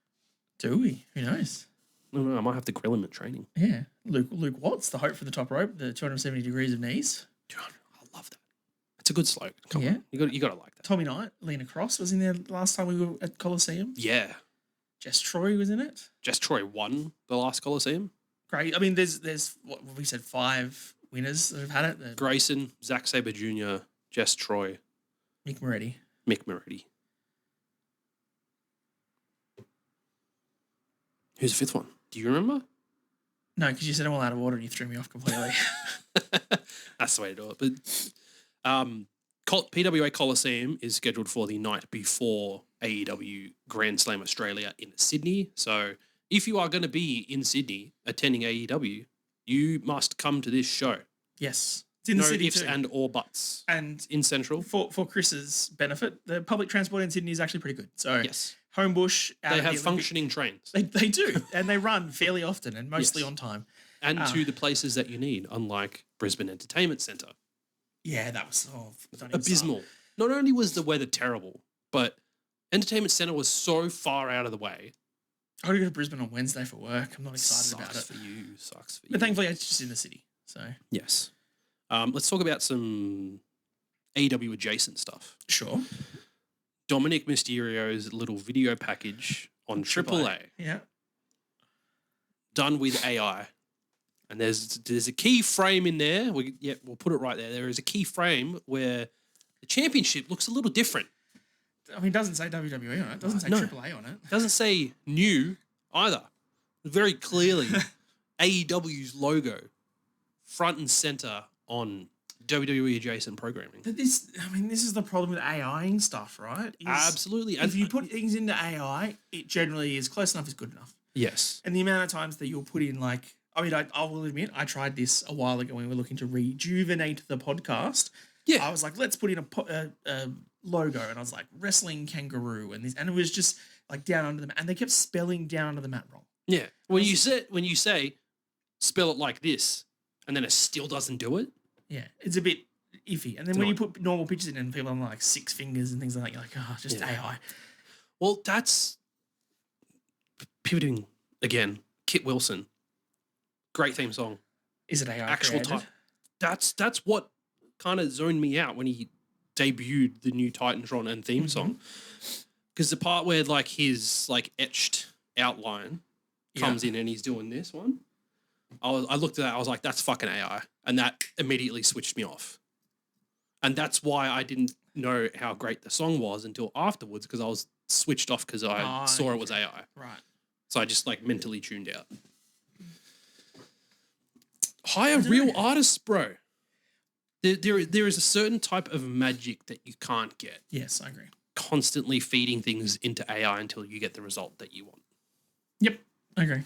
Do we? Who knows? No, I might have to grill him at training. Yeah. Luke Watts, the hope for the top rope, the 270 degrees of knees. I love that. It's a good slogan. Come Yeah. on. You got to like that. Tommy Knight, Lena Cross was in there last time we were at Coliseum. Yeah. Jess Troy was in it. Jess Troy won the last Coliseum. Great. I mean, there's what we said, 5 winners that have had it. Grayson, Zack Sabre Jr., Jess Troy, Mick Moretti. Mick Moretti. Who's the 5th one? Do you remember? No, because you said them all out of order and you threw me off completely. That's the way to do it. But PWA Coliseum is scheduled for the night before AEW Grand Slam Australia in Sydney. So if you are going to be in Sydney attending AEW, you must come to this show. Yes. It's in the city ifs too. and or buts. And in Central. For Chris's benefit, the public transport in Sydney is actually pretty good. So yes. Homebush. They have functioning trains. They do. And they run fairly often and mostly on time. And to the places that you need, unlike Brisbane Entertainment Centre. Yeah, that was abysmal. Not only was the weather terrible, but Entertainment Centre was so far out of the way. I got to go to Brisbane on Wednesday for work. I'm not excited about it. Sucks for you. But thankfully, it's just in the city. So yes. Let's talk about some AEW adjacent stuff. Sure. Dominic Mysterio's little video package on AAA. Yeah. Done with AI. And there's a key frame in there. We'll put it right there. There is a key frame where the championship looks a little different. I mean, it doesn't say WWE on it. It doesn't say AAA on it. It doesn't say new either. Very clearly, AEW's logo front and center on WWE adjacent programming. But this is the problem with AI-ing stuff, right? Absolutely. If you put things into AI, it generally is close enough is good enough. Yes. And the amount of times that you'll put in I will admit, I tried this a while ago when we were looking to rejuvenate the podcast. Yeah. I was like, let's put in a logo. And I was like, wrestling kangaroo. And it was just like down under the mat. And they kept spelling down under the mat wrong. Yeah. When you say, spell it like this, and then it still doesn't do it. Yeah. It's a bit iffy. And then when you put normal pictures in and people have like 6 fingers and things like that, you're like, oh, just AI. Well, that's pivoting again. Kit Wilson. Great theme song. Is it AI actual type? That's what kind of zoned me out when he debuted the new Titantron and theme song. Because the part where like his like etched outline comes in and he's doing this one, I looked at that. I was like, that's fucking AI, and that immediately switched me off. And that's why I didn't know how great the song was until afterwards, because I was switched off because I saw it was AI. Right. So I just like mentally tuned out. Hire real artists, bro. There is a certain type of magic that you can't get. Yes, I agree. Constantly feeding things into AI until you get the result that you want. Yep, I agree.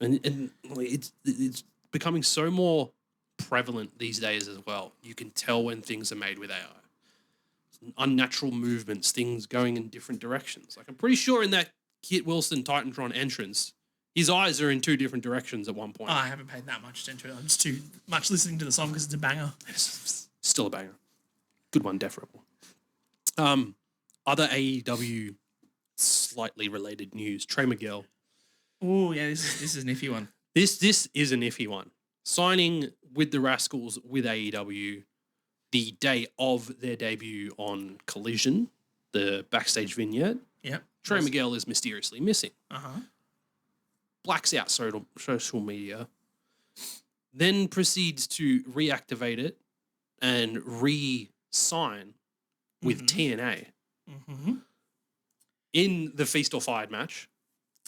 And it's becoming so more prevalent these days as well. You can tell when things are made with AI. Unnatural movements, things going in different directions. Like I'm pretty sure in that Kit Wilson Titantron entrance, his eyes are in 2 different directions at one point. I haven't paid that much attention to it. I'm just too much listening to the song because it's a banger. It's still a banger. Good one, definitely. Other AEW slightly related news. Trey Miguel. Oh, yeah, this is an iffy one. This is an iffy one. Signing with the Rascals with AEW, the day of their debut on Collision, the backstage vignette, Yep. Trey Miguel is mysteriously missing. Uh-huh. Blacks out social media, then proceeds to reactivate it and re-sign with TNA in the Feast or Fired match.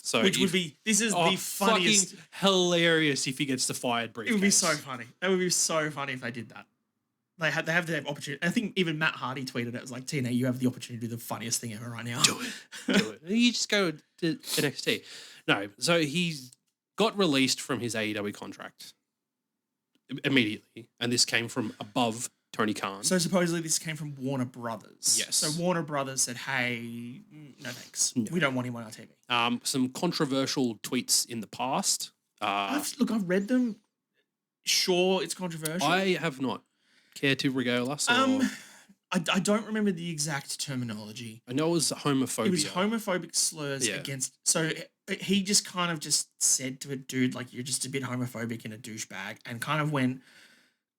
So Which would be, this is the funniest. Fucking hilarious if he gets the fired briefcase. It would be so funny. That would be so funny if they did that. They have the opportunity. I think even Matt Hardy tweeted it was like, TNA, you have the opportunity to do the funniest thing ever right now. Do it. You just go to NXT. No, so he's got released from his AEW contract immediately, and this came from above Tony Khan. So supposedly this came from Warner Brothers. Yes. So Warner Brothers said, hey, no thanks. No. We don't want him on our TV. Some controversial tweets in the past. I've read them. Sure, it's controversial. I have not. Care to regale us? Or? I don't remember the exact terminology. I know it was homophobia. It was homophobic slurs against... So he just kind of just said to a dude, like, you're just a bit homophobic and a douchebag, and kind of went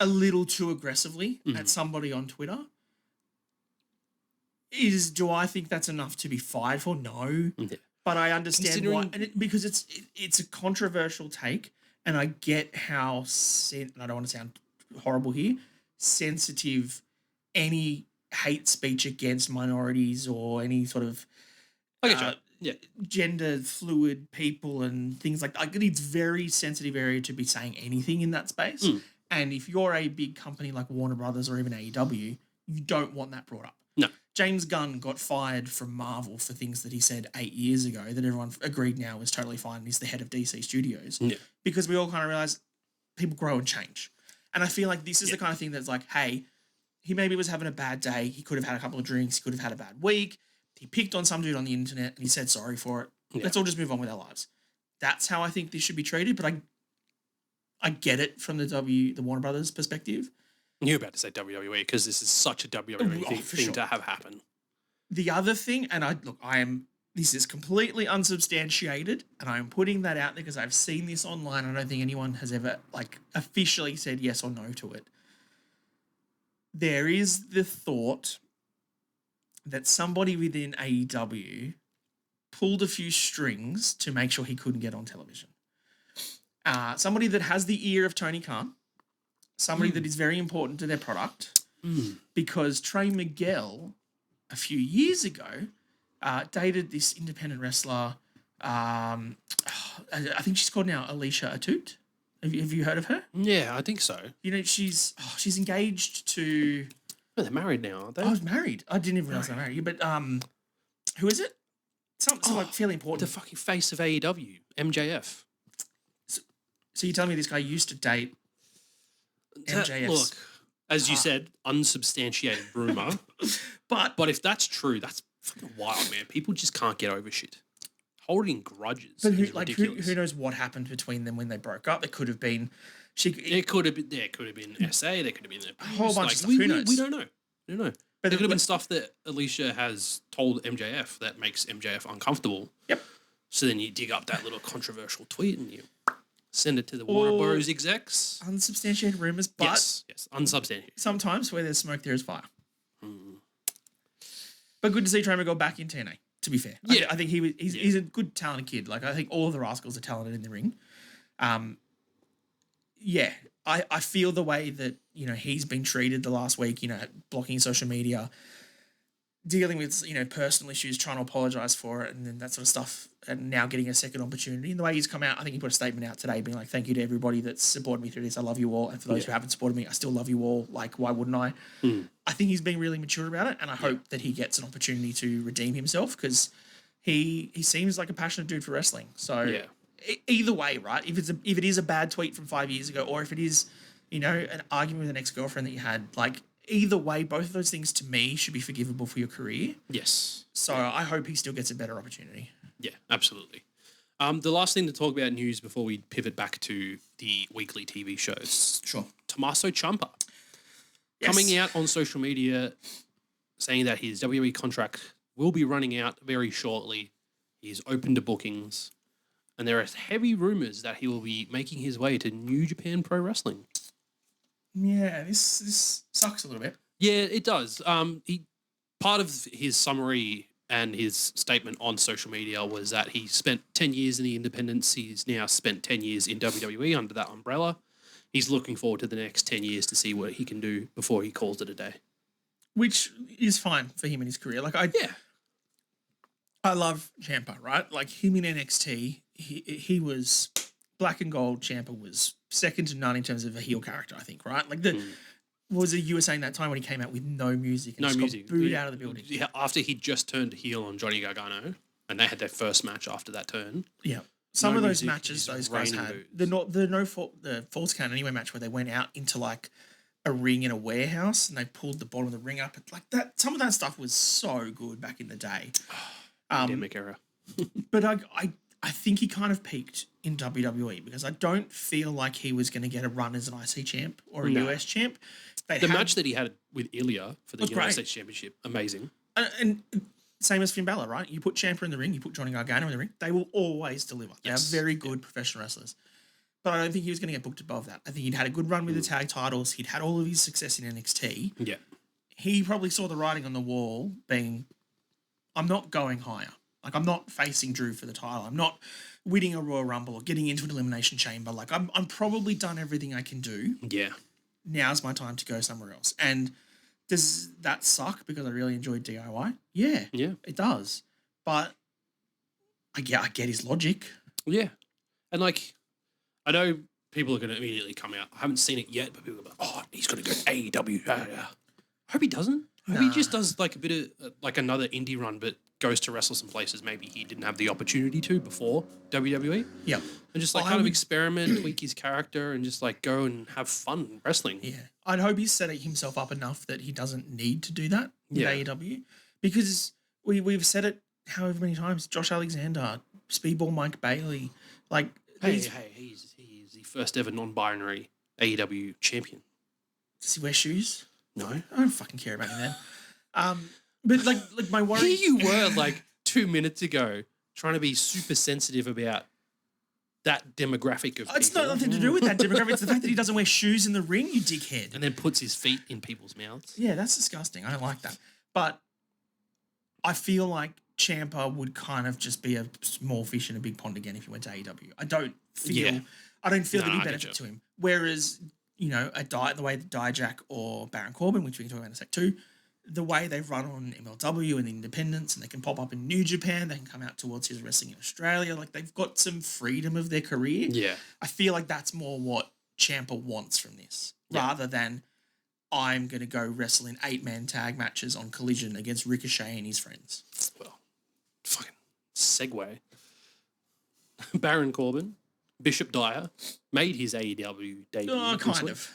a little too aggressively at somebody on Twitter. Do I think that's enough to be fired for? No. Yeah. But I understand why. And because it's a controversial take, and I get how... and I don't want to sound horrible here... sensitive any hate speech against minorities or any sort of gender fluid people and things like that. It's very sensitive area to be saying anything in that space. And if you're a big company like Warner Brothers or even AEW, you don't want that brought up. No. James Gunn got fired from Marvel for things that he said 8 years ago that everyone agreed now is totally fine. He's the head of DC Studios. Yeah. Because we all kind of realize people grow and change. And I feel like this is the kind of thing that's like, hey, he maybe was having a bad day. He could have had a couple of drinks. He could have had a bad week. He picked on some dude on the internet and he said sorry for it. Yeah. Let's all just move on with our lives. That's how I think this should be treated. But I get it from the Warner Brothers perspective. You're about to say WWE because this is such a WWE thing to have happen. The other thing, and this is completely unsubstantiated, and I'm putting that out there because I've seen this online. I don't think anyone has ever officially said yes or no to it. There is the thought that somebody within AEW pulled a few strings to make sure he couldn't get on television. Somebody that has the ear of Tony Khan, somebody that is very important to their product, because Trey Miguel, a few years ago, dated this independent wrestler. I think she's called now Alicia Atut. Have you heard of her? Yeah, I think so. You know, she's engaged to... Oh, they're married now, aren't they? I was married. I didn't even realize they're married. But who is it? Something like fairly important. The fucking face of AEW, MJF. So you're telling me this guy used to date MJF? Look, as you said, unsubstantiated rumor. but if that's true, that's fucking wild, man. People just can't get over shit. Holding grudges is ridiculous. Who knows what happened between them when they broke up? It could have been... There could have been SA, there could have been a whole bunch of stuff. Who knows? We don't know. But there could have been stuff that Alicia has told MJF that makes MJF uncomfortable. Yep. So then you dig up that little controversial tweet and you send it to the Warner Bros. Execs. Unsubstantiated rumors, but... Yes, unsubstantiated. Sometimes where there's smoke, there is fire. But good to see Trey Miguel back in TNA, to be fair. Yeah. I think he's a good, talented kid. Like, I think all of the Rascals are talented in the ring. I feel the way that, you know, he's been treated the last week, you know, blocking social media, dealing with, you know, personal issues, trying to apologise for it and then that sort of stuff, and now getting a second opportunity. And the way he's come out, I think he put a statement out today being like, thank you to everybody that's supported me through this. I love you all. And for those who haven't supported me, I still love you all. Like, why wouldn't I? I think he's being really mature about it, and I hope that he gets an opportunity to redeem himself because he seems like a passionate dude for wrestling. So either way, right? If it is a bad tweet from 5 years ago, or if it is, you know, an argument with an ex-girlfriend that you had, like, either way, both of those things to me should be forgivable for your career. Yes. So I hope he still gets a better opportunity. Yeah, absolutely. The last thing to talk about news before we pivot back to the weekly TV shows. Sure. Tommaso Ciampa. Yes. Coming out on social media saying that his WWE contract will be running out very shortly. He's open to bookings. And there are heavy rumours that he will be making his way to New Japan Pro Wrestling. Yeah, this sucks a little bit. Yeah, it does. He part of his summary and his statement on social media was that he spent 10 years in the independents. He's now spent 10 years in WWE under that umbrella. He's looking forward to the next 10 years to see what he can do before he calls it a day. Which is fine for him in his career. Like I love Ciampa, right? Like him in NXT, he was black and gold. Ciampa was second to none in terms of a heel character, I think, right? Like what was it you were saying that time when he came out with no music and got booed out of the building? Yeah, after he just turned heel on Johnny Gargano, and they had their first match after that turn. Yeah. Some of those matches those guys had, the Falls Count Anywhere match where they went out into like a ring in a warehouse and they pulled the bottom of the ring up. Like that, some of that stuff was so good back in the day. Pandemic era. But I think he kind of peaked in WWE because I don't feel like he was going to get a run as an IC champ or a US champ. The match that he had with Ilya for the United States Championship, amazing. And same as Finn Balor, right? You put Ciampa in the ring, you put Johnny Gargano in the ring, they will always deliver. They are very good professional wrestlers. But I don't think he was going to get booked above that. I think he'd had a good run with the tag titles. He'd had all of his success in NXT. Yeah. He probably saw the writing on the wall being, I'm not going higher. Like, I'm not facing Drew for the title. I'm not winning a Royal Rumble or getting into an Elimination Chamber. Like, I'm probably done everything I can do. Yeah. Now's my time to go somewhere else. And does that suck because I really enjoyed DIY? Yeah. Yeah. It does. But I get his logic. Yeah. And, like, I know people are going to immediately come out. I haven't seen it yet, but people are like, oh, he's going to go AEW. I hope he doesn't. I hope he just does, like, a bit of, like, another indie run, but goes to wrestle some places maybe he didn't have the opportunity to before WWE. Yeah. And just, like, kind of experiment, tweak his character, and just, like, go and have fun wrestling. Yeah. I'd hope he's set himself up enough that he doesn't need to do that in AEW. Because we've said it however many times. Josh Alexander, Speedball Mike Bailey, like... He's the first ever non-binary AEW champion. Does he wear shoes? No. I don't fucking care about him then. But like my worry... Here you were, like, 2 minutes ago trying to be super sensitive about that demographic of people. It's not nothing to do with that demographic. It's the fact that he doesn't wear shoes in the ring, you dickhead. And then puts his feet in people's mouths. Yeah, that's disgusting. I don't like that. But I feel like Ciampa would kind of just be a small fish in a big pond again if he went to AEW. I don't feel there'd be benefit to him. Whereas, you know, the way that Dijak or Baron Corbin, which we can talk about in a sec too, the way they've run on MLW and the independents, and they can pop up in New Japan, they can come out towards his wrestling in Australia. Like, they've got some freedom of their career. Yeah. I feel like that's more what Ciampa wants from this, rather than I'm going to go wrestle in 8-man tag matches on Collision against Ricochet and his friends. Well, fucking segue. Baron Corbin, Bishop Dyer, made his AEW debut. Oh, kind of.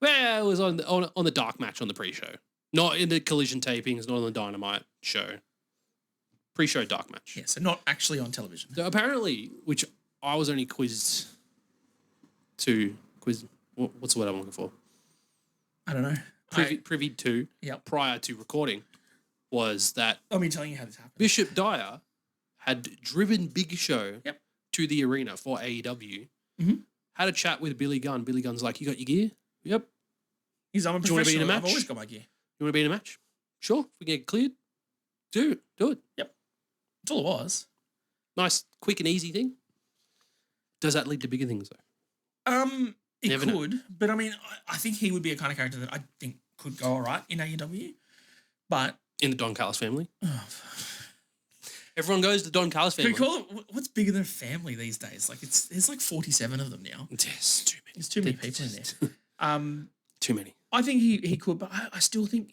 Well, it was on the dark match on the pre-show. Not in the Collision tapings, not on the Dynamite show. Pre-show dark match. Yeah, so not actually on television. So apparently, which I was only quizzed. What's the word I'm looking for? I don't know. Privy to prior to recording was that... Oh, me telling you how this happened. Bishop Dyer had driven Big Show to the arena for AEW. Mm-hmm. Had a chat with Billy Gunn. Billy Gunn's like, you got your gear? Yep. I'm a professional. I've always got my gear. You want to be in a match? Sure. If we get cleared, do it. Yep. That's all it was. Nice, quick and easy thing. Does that lead to bigger things, though? It Never could. Know. But, I mean, I think he would be a kind of character that I think could go all right in AEW. But... In the Don Callis family? Everyone goes to Don Callis family. Can we call it... What's bigger than a family these days? Like, there's like 47 of them now. There's too many. There's too many people in there. Too many. I think he could, but I still think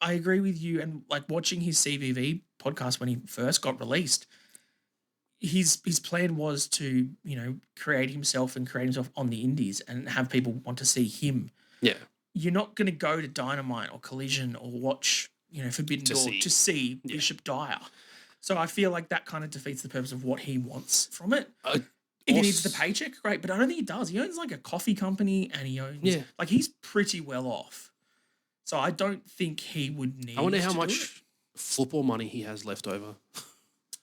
I agree with you. And like watching his CVV podcast when he first got released, his plan was to, you know, create himself on the indies and have people want to see him. Yeah. You're not going to go to Dynamite or Collision or watch, you know, Forbidden Door to see Bishop Dyer. So I feel like that kind of defeats the purpose of what he wants from it. If he needs the paycheck, great, but I don't think he does. He owns like a coffee company and he owns... Yeah. Like, he's pretty well off. So I don't think he would need... I wonder how much football money he has left over.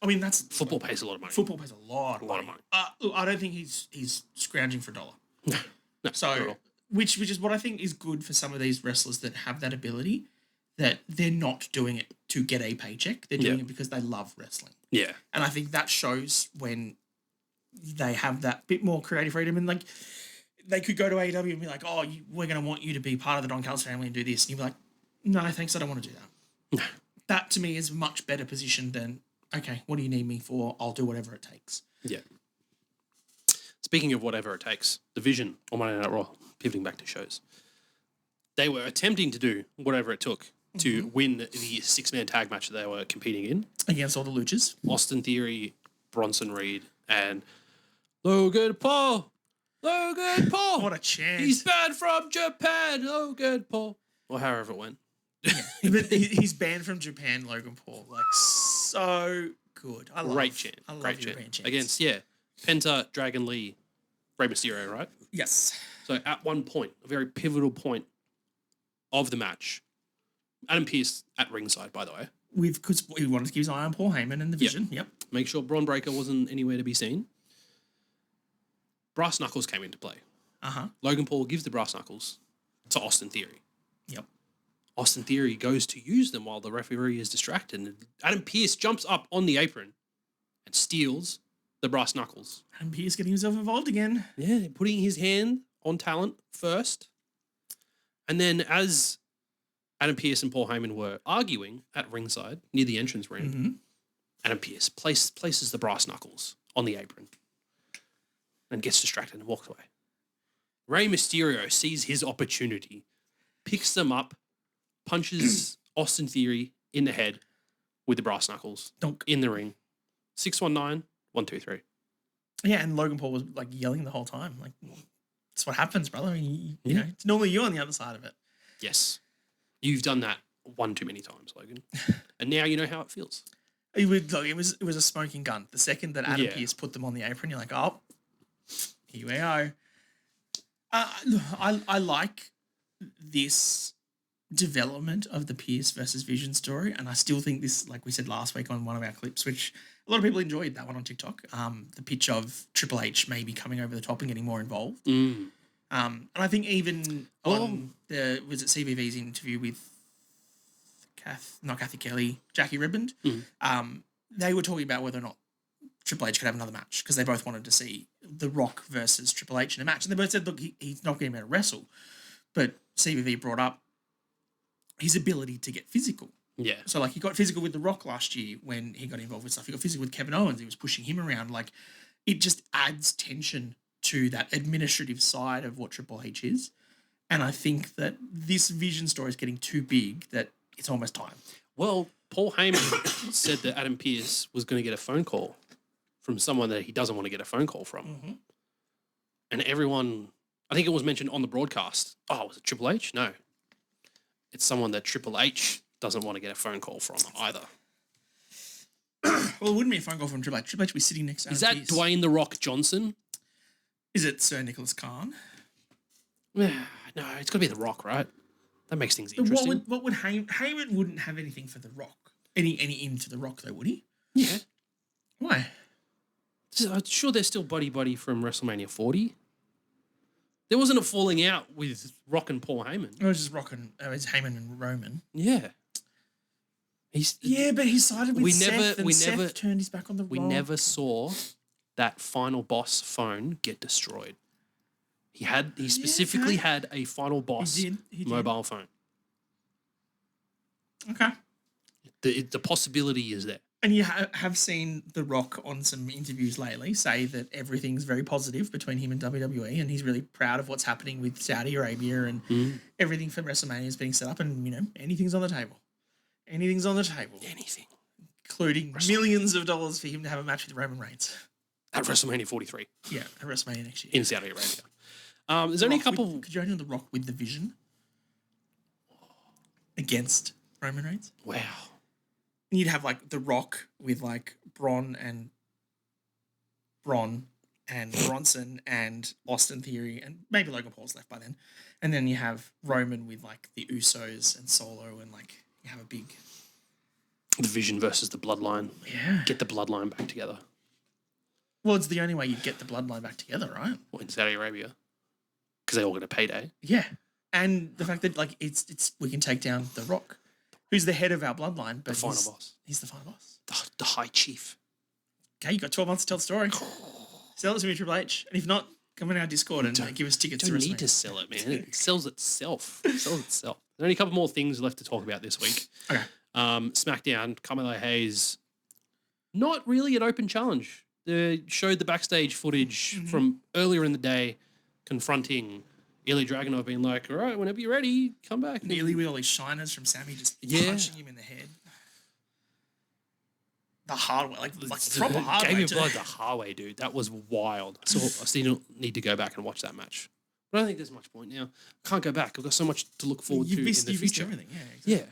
I mean, that's... Football pays a lot of money. Football pays a lot of money. Look, I don't think he's scrounging for a dollar. No, so which is what I think is good for some of these wrestlers that have that ability, that they're not doing it to get a paycheck. They're doing it because they love wrestling. Yeah. And I think that shows when they have that bit more creative freedom. And like, they could go to AEW and be like, oh, we're going to want you to be part of the Don Callis family and do this. And you'd be like, no, thanks, I don't want to do that. That to me is a much better position than, okay, what do you need me for? I'll do whatever it takes. Yeah. Speaking of whatever it takes, the Vision on Monday Night Raw, pivoting back to shows, they were attempting to do whatever it took to win the 6-man tag match that they were competing in. Against all the luchas. Austin Theory, Bronson Reed, and Logan Paul. Logan Paul. What a chance. He's banned from Japan. Logan Paul. Or however it went. Yeah. But he's banned from Japan, Logan Paul. Like, so good. Great chant. I love Great European chants. Against, Penta, Dragon Lee, Rey Mysterio, right? Yes. So at one point, a very pivotal point of the match, Adam Pearce at ringside, by the way. Because we wanted to keep his eye on Paul Heyman and the Vision. Yep. Make sure Braun Breaker wasn't anywhere to be seen. Brass Knuckles came into play. Logan Paul gives the Brass Knuckles to Austin Theory. Yep. Austin Theory goes to use them while the referee is distracted. And Adam Pearce jumps up on the apron and steals the Brass Knuckles. Adam Pearce getting himself involved again. Yeah, putting his hand on talent first. And then as Adam Pearce and Paul Heyman were arguing at ringside near the entrance ring, Adam Pearce places the Brass Knuckles on the apron and gets distracted and walks away. Rey Mysterio sees his opportunity, picks them up, punches Austin Theory in the head with the Brass Knuckles in the ring. 619, 1, 2, 3. Yeah, and Logan Paul was like yelling the whole time. Like, that's what happens, brother. I mean, you know, it's normally you on the other side of it. Yes. You've done that one too many times, Logan. And now you know how it feels. It was a smoking gun. The second that Adam Pearce put them on the apron, you're like, oh, here we go. I like this development of the Pearce versus Vision story, and I still think this, like we said last week on one of our clips, which a lot of people enjoyed that one on TikTok, the pitch of Triple H maybe coming over the top and getting more involved. And I think even on was it CVV's interview with not Kathy Kelly, Jackie Ribband, they were talking about whether or not Triple H could have another match because they both wanted to see The Rock versus Triple H in a match. And they both said, look, he's not going to be able to wrestle. But CVV brought up his ability to get physical. Yeah. So, like, he got physical with The Rock last year when he got involved with stuff. He got physical with Kevin Owens. He was pushing him around. Like, it just adds tension to that administrative side of what Triple H is. And I think that this Vision story is getting too big that it's almost time. Well, Paul Heyman said that Adam Pearce was going to get a phone call from someone that he doesn't want to get a phone call from. And everyone, I think it was mentioned on the broadcast. Oh, was it Triple H? No. It's someone that Triple H doesn't want to get a phone call from either. Well, it wouldn't be a phone call from Triple H. Triple H would be sitting next to Adam Is that Pearce. Dwayne "The Rock" Johnson? Is it Sir Nicholas Khan? No, it's got to be The Rock, right? That makes things interesting. What would Heyman wouldn't have anything for The Rock? Any into The Rock, though, would he? Yeah. Why? I'm sure they're still buddy from WrestleMania 40. There wasn't a falling out with Rock and Paul Heyman. It was just it was Heyman and Roman. Yeah. But he sided with Seth, and Seth never turned his back on The Rock. We never saw that final boss phone get destroyed. He specifically had a final boss He did. mobile phone. Okay. The possibility is there. And you have seen The Rock on some interviews lately say that everything's very positive between him and WWE, and he's really proud of what's happening with Saudi Arabia and everything for WrestleMania is being set up, and, you know, anything's on the table. Anything's on the table. Anything. Including millions of dollars for him to have a match with Roman Reigns. At WrestleMania 43. Yeah, at WrestleMania next year. In Saudi Arabia. There's only a couple... Could you imagine The Rock with the Vision? Against Roman Reigns? Wow. And you'd have, like, The Rock with, like, Braun and Bronson and Austin Theory, and maybe Logan Paul's left by then. And then you have Roman with, like, the Usos and Solo, and, like, you have a big... The Vision versus the Bloodline. Yeah. Get the Bloodline back together. Well, it's the only way you'd get the Bloodline back together, right? What, in Saudi Arabia? because they all get a payday. Yeah. And the fact that like it's we can take down The Rock, who's the head of our bloodline, but The final boss. He's the final boss. The High Chief. Okay, you got 12 months to tell the story. Sell it to me, Triple H. And if not, come on our Discord and give us tickets to Don't WrestleMania. need to sell it, man. It sells itself. It sells itself. There are only a couple more things left to talk about this week. Okay. SmackDown, Carmelo Hayes, not really an open challenge. They showed the backstage footage from earlier in the day confronting Ilya Dragunov being like, all right, whenever you're ready, come back. Nearly with all these shiners from Sammy just punching him in the head. The hard way, like proper hard way. Game of Blood the hard way, dude. That was wild. So I still need to go back and watch that match. But I don't think there's much point now. Can't go back. I've got so much to look forward to in the future. You've missed everything, yeah. Exactly. Yeah.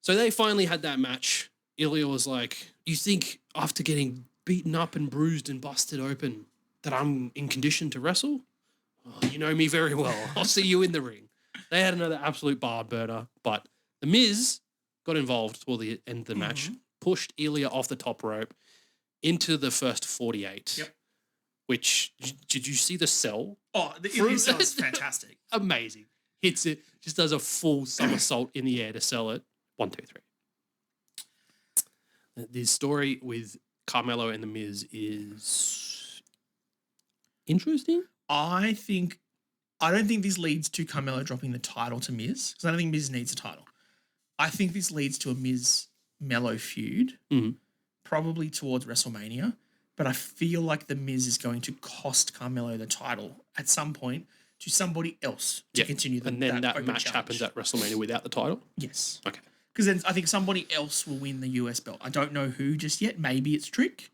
So they finally had that match. Ilya was like, you think after getting beaten up and bruised and busted open that I'm in condition to wrestle? Oh, you know me very well. I'll see you in the ring. They had another absolute barn burner, but The Miz got involved toward the end of the match, pushed Ilya off the top rope into the first 48. Yep. Which, did you see the sell? Oh, the Ilya sell is fantastic. Amazing. Hits it, just does a full somersault in the air to sell it. 1, 2, 3. The story with Carmelo and The Miz is interesting. I don't think this leads to Carmelo dropping the title to Miz, because I don't think Miz needs a title. I think this leads to a Miz-Melo feud, probably towards WrestleMania, but I feel like The Miz is going to cost Carmelo the title at some point to somebody else to continue and then that match happens at WrestleMania without the title? Yes. Okay. Because then I think somebody else will win the US belt. I don't know who just yet. Maybe it's Trick.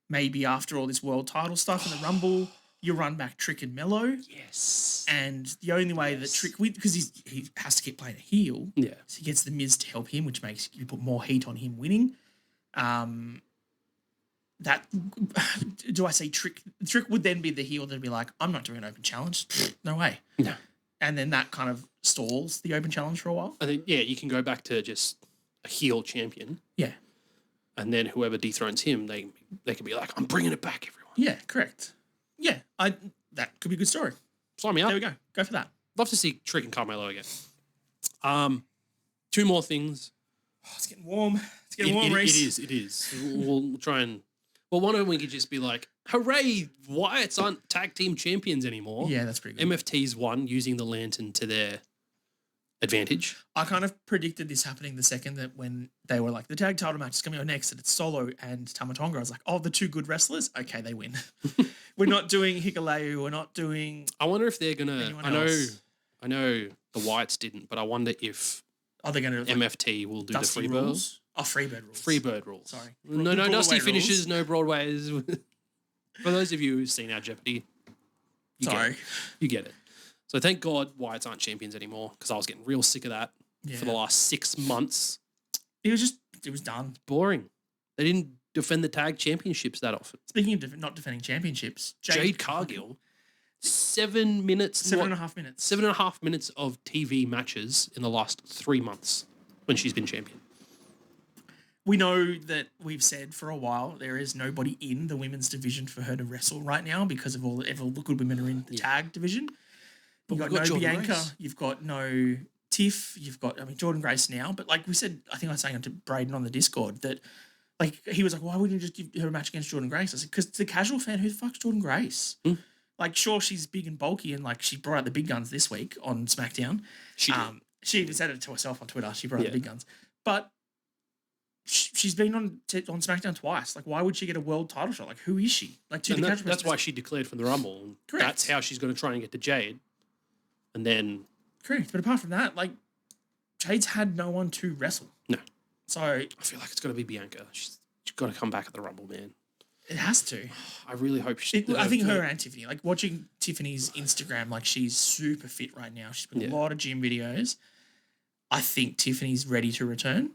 Maybe after all this world title stuff in the Rumble, you run back Trick and Melo. Yes. And the only way that Trick, because he has to keep playing a heel, yeah, so he gets the Miz to help him, which makes you put more heat on him winning. That do I say Trick? Trick would then be the heel that'd be like, I'm not doing an open challenge. No way. No. And then that kind of stalls the open challenge for a while. I think you can go back to just a heel champion. Yeah. And then whoever dethrones him, they can be like, I'm bringing it back, everyone. Yeah, correct. Yeah, that could be a good story. Sign me up. There we go. Go for that. Love to see Trick and Carmelo again. 2 more things. Oh, it's getting warm. It's getting warm, Reece. It is. We'll try and... Well, one of them we could just be like, hooray, Wyatt's aren't tag team champions anymore. Yeah, that's pretty good. MFT's won using the lantern to their advantage. I kind of predicted this happening the second that when they were like, the tag title match is coming on next and it's Solo and Tamatonga. I was like, oh, the 2 good wrestlers? Okay, they win. We're not doing Hikuleo. We're not doing... I wonder if they're going to... I know the Wyatts didn't, but I wonder if they're going to MFT will do the Freebird rules. Oh, Freebird rules. Freebird rules. Sorry. No Dusty finishes, no Broadways. For those of you who've seen our Jeopardy, you get it. So thank God Wyatts aren't champions anymore, because I was getting real sick of that for the last 6 months. It was done. Boring. They didn't defend the tag championships that often. Speaking of not defending championships, Jade Cargill, 7 minutes. 7.5 minutes. 7.5 minutes of TV matches in the last 3 months when she's been champion. We know that we've said for a while there is nobody in the women's division for her to wrestle right now because of all the good women are in the tag division. You've got no Bianca. Grace. You've got no Tiff. You've got, Jordan Grace now. But like we said, I think I was saying to Braden on the Discord that like he was like, why wouldn't you just give her a match against Jordan Grace? I said, because to the casual fan, who the fuck's Jordan Grace? Like, sure, she's big and bulky and like she brought out the big guns this week on SmackDown. She even said it to herself on Twitter. She brought out the big guns. But she's been on SmackDown twice. Like, why would she get a world title shot? Like, who is she? Like, that's why she declared from the Rumble. And correct. That's how she's going to try and get to Jade. And then... Correct. But apart from that, like, Jade's had no one to wrestle. No. So... I feel like it's got to be Bianca. She's got to come back at the Rumble, man. It has to. I really hope she... I think her and Tiffany. Like, watching Tiffany's Instagram, like, she's super fit right now. She's put a lot of gym videos. I think Tiffany's ready to return.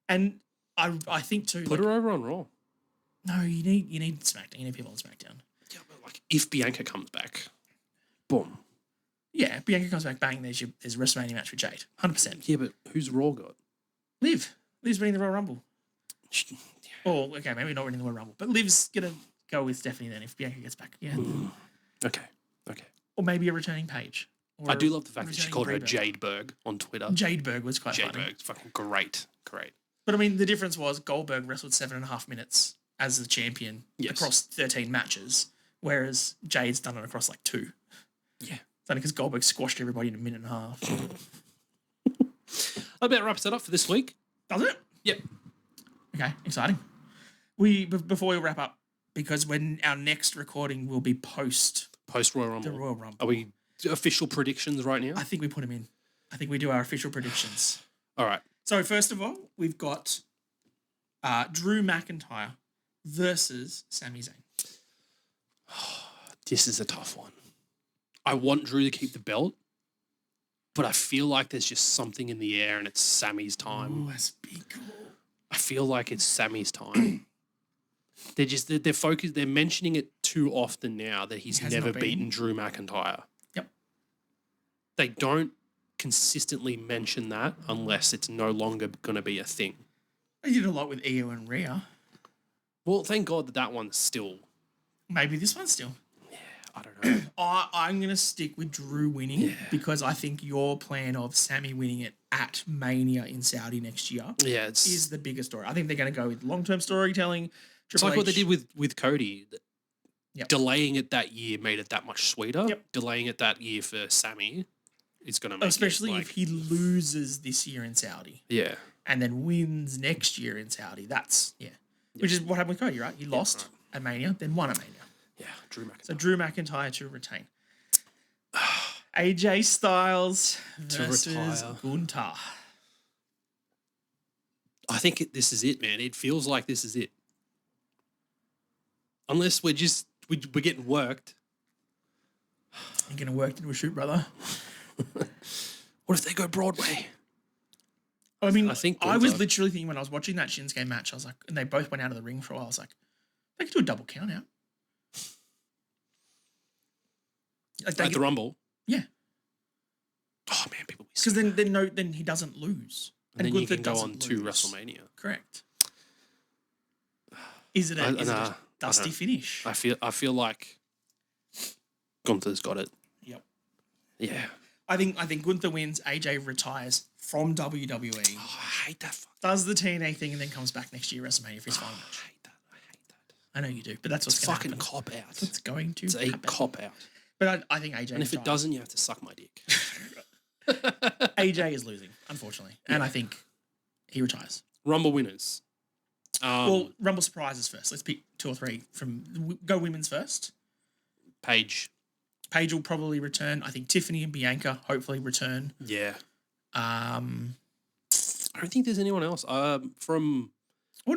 And I think, too... Put her over on Raw. No, you need SmackDown. You need people on SmackDown. Yeah, but, like, if Bianca comes back, boom. Yeah, Bianca comes back, bang, there's a WrestleMania match with Jade. 100%. Yeah, but who's Raw got? Liv's winning the Royal Rumble. Or, okay, maybe not winning the Royal Rumble, but Liv's going to go with Stephanie then if Bianca gets back. Yeah. Okay. Or maybe a returning Paige. I do love the fact that she called her Jadeberg on Twitter. Jadeberg was quite funny. Jadeberg's fucking great. But I mean, the difference was Goldberg wrestled 7.5 minutes as the champion across 13 matches, whereas Jade's done it across like 2. Yeah. It's only because Goldberg squashed everybody in a minute and a half. I bet wraps it up for this week. Does it? Yep. Okay, exciting. Before we wrap up, because when our next recording will be post Royal Rumble. The Royal Rumble. Are we official predictions right now? I think we put them in. I think we do our official predictions. All right. So first of all, we've got Drew McIntyre versus Sami Zayn. This is a tough one. I want Drew to keep the belt, but I feel like there's just something in the air and it's Sammy's time. Oh, that's big. I feel like it's Sammy's time. They're focused. They're mentioning it too often now that he's never beaten Drew McIntyre. Yep. They don't consistently mention that unless it's no longer going to be a thing. They did a lot with Io and Rhea. Well, thank God that one's still. Maybe this one's still. Yeah, I don't know. I'm going to stick with Drew winning because I think your plan of Sammy winning it at Mania in Saudi next year is the biggest story. I think they're going to go with long-term storytelling. It's like what they did with Cody. Yep. Delaying it that year made it that much sweeter. Yep. Delaying it that year for Sammy is going to make especially if he loses this year in Saudi. Yeah. And then wins next year in Saudi. That's, which is what happened with Cody, right? He lost at Mania, then won at Mania. Yeah, Drew McIntyre. So Drew McIntyre to retain. AJ Styles versus Gunther. I think this is it, man. It feels like this is it. Unless we're getting worked. You're getting worked into a shoot, brother. What if they go Broadway? I mean, I was literally thinking when I was watching that Shinsuke match, I was like, and they both went out of the ring for a while, I was like, they could do a double count out. Like at the Rumble? Yeah. Oh, man, people be because then he doesn't lose. And then you can go on to WrestleMania. Correct. Is it a dusty finish? I feel like Gunther's got it. Yep. Yeah. I think Gunther wins. AJ retires from WWE. Oh, I hate that. Does the TNA thing and then comes back next year WrestleMania for his final match. I hate that. I know you do, but that's what's going to happen. Cop out. It's going to. It's a cop out. But I think AJ. And if it doesn't, you have to suck my dick. AJ is losing, unfortunately, and I think he retires. Rumble winners. Well, Rumble surprises first. Let's pick 2 or 3 from go women's first. Paige will probably return. I think Tiffany and Bianca hopefully return. Yeah. I don't think there's anyone else. I wouldn't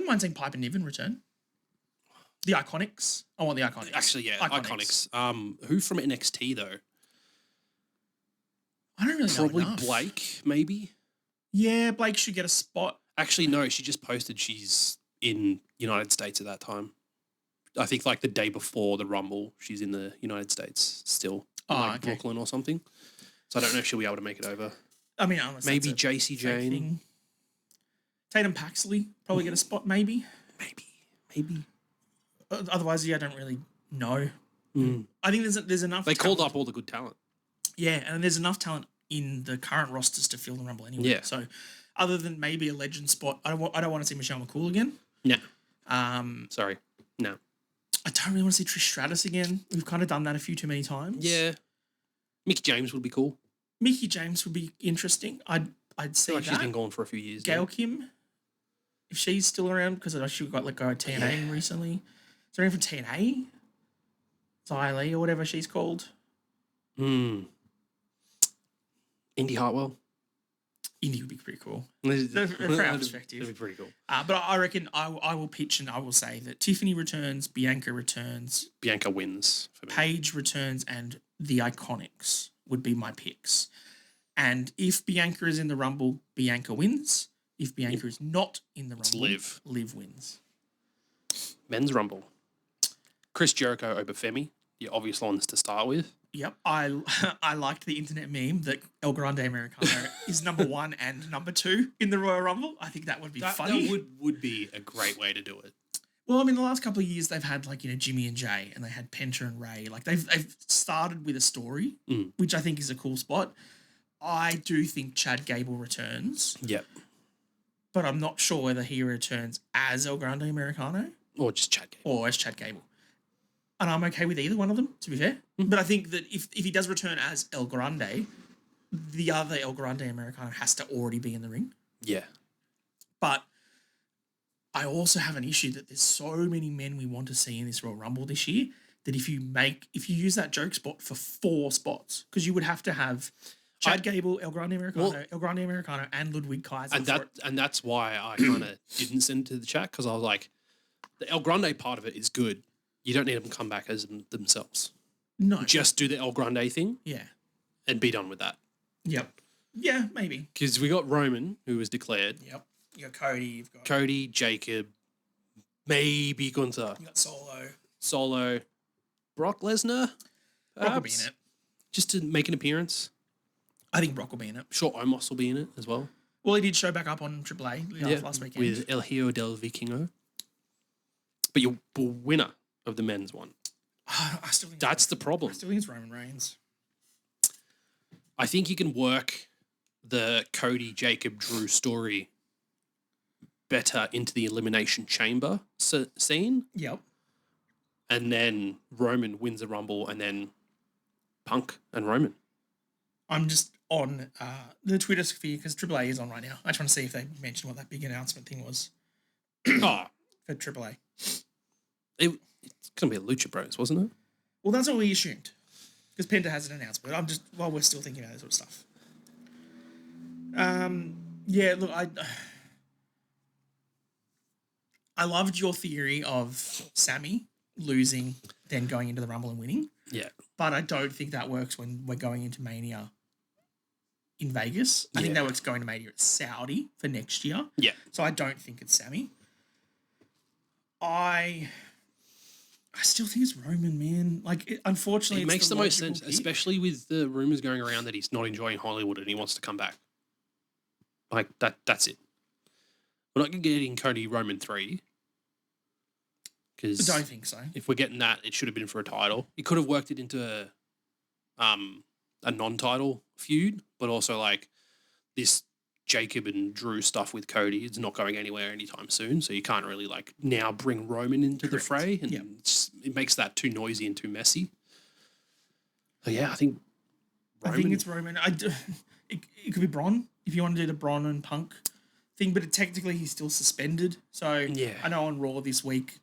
mind seeing Pipe and Niven return. The Iconics. I want the Iconics. Actually, yeah, Iconics. Who from NXT though? I don't really know. Probably Blake, maybe. Yeah, Blake should get a spot. Actually, no. She just posted she's in United States at that time. I think like the day before the Rumble, she's in the United States still, Brooklyn or something. So I don't know if she'll be able to make it over. I mean, unless maybe JC Jane. Thing. Tatum Paxley probably get a spot, maybe. Maybe. Otherwise, I don't really know. Mm. I think there's enough. They called up all the good talent. Yeah, and there's enough talent in the current rosters to fill the Rumble anyway. Yeah. So, other than maybe a legend spot, I don't want to see Michelle McCool again. No. Sorry. No. I don't really want to see Trish Stratus again. We've kind of done that a few too many times. Yeah. Mickey James would be cool. Mickey James would be interesting. I'd say like she's been gone for a few years. Gail Kim, if she's still around, because I know she got let go of TNA recently. Is there anyone from TNA? Xia Li or whatever she's called. Indy Hartwell. Indy would be pretty cool. From our perspective. That'd be pretty cool. But I reckon I will pitch and I will say that Tiffany returns, Bianca returns. Bianca wins for me. Paige returns and the Iconics would be my picks. And if Bianca is in the Rumble, Bianca wins. If Bianca is not in the Rumble, Liv wins. Men's Rumble. Chris Jericho over Femi. The obvious ones to start with. Yep, I liked the internet meme that El Grande Americano is number 1 and number 2 in the Royal Rumble. I think that would be funny. That would be a great way to do it. Well, I mean, the last couple of years they've had like, Jimmy and Jay, and they had Penta and Ray. Like they've started with a story, which I think is a cool spot. I do think Chad Gable returns. Yep. But I'm not sure whether he returns as El Grande Americano. Or just Chad Gable. Or as Chad Gable. And I'm okay with either one of them, to be fair. But I think that if he does return as El Grande, the other El Grande Americano has to already be in the ring. Yeah. But I also have an issue that there's so many men we want to see in this Royal Rumble this year that if you use that joke spot for 4 spots, because you would have to have Chad Gable, El Grande Americano, and Ludwig Kaiser. And that's why I kind of didn't send it to the chat, because I was like, the El Grande part of it is good. You don't need them to come back as themselves. No. Just do the El Grande thing. Yeah. And be done with that. Yep. Yeah, maybe. Because we got Roman, who was declared. Yep. You got Cody. You've got Cody, Jacob, maybe Gunther. You got Solo. Brock Lesnar. Brock will be in it. Just to make an appearance. I think Brock will be in it. Sure, Omos will be in it as well. Well, he did show back up on AAA last weekend. With El Hijo del Vikingo. But your winner of the men's one. I still think that's the problem. I still think it's Roman Reigns. I think you can work the Cody, Jacob, Drew story better into the Elimination Chamber scene. Yep. And then Roman wins the Rumble, and then Punk and Roman. I'm just on the Twitter sphere because AAA is on right now. I just want to see if they mentioned what that big announcement thing was. For AAA. It's going to be a Lucha Bros, wasn't it? Well, that's what we assumed. Because Penta has an announcement. I'm just, while we're still thinking about this sort of stuff. Yeah, look, I loved your theory of Sammy losing, then going into the Rumble and winning. Yeah. But I don't think that works when we're going into Mania in Vegas. I think that works going to Mania at Saudi for next year. Yeah. So I don't think it's Sammy. I still think it's Roman, man. Like, unfortunately, it makes the most sense, especially with the rumors going around that he's not enjoying Hollywood and he wants to come back. Like, that's it. We're not getting Cody Roman 3. I don't think so. If we're getting that, it should have been for a title. You could have worked it into a non-title feud, but also like this Jacob and Drew stuff with Cody is not going anywhere anytime soon, so you can't really like now bring Roman into the fray, and it makes that too noisy and too messy. So yeah, I think it's Roman. It could be Braun if you want to do the Braun and Punk thing, but technically he's still suspended. So yeah. I know on Raw this week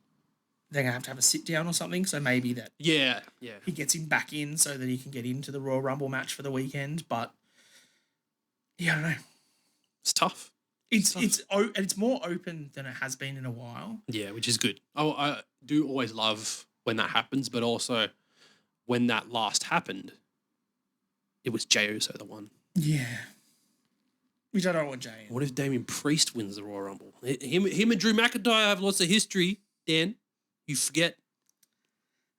they're gonna have to have a sit down or something. So maybe that he gets him back in so that he can get into the Royal Rumble match for the weekend. But yeah, I don't know. It's tough. It's more open than it has been in a while. Yeah, which is good. I do always love when that happens, but also when that last happened, it was Jey Uso the one. Yeah. Which I don't want Jey in. What if Damian Priest wins the Royal Rumble? Him and Drew McIntyre have lots of history, Dan. You forget.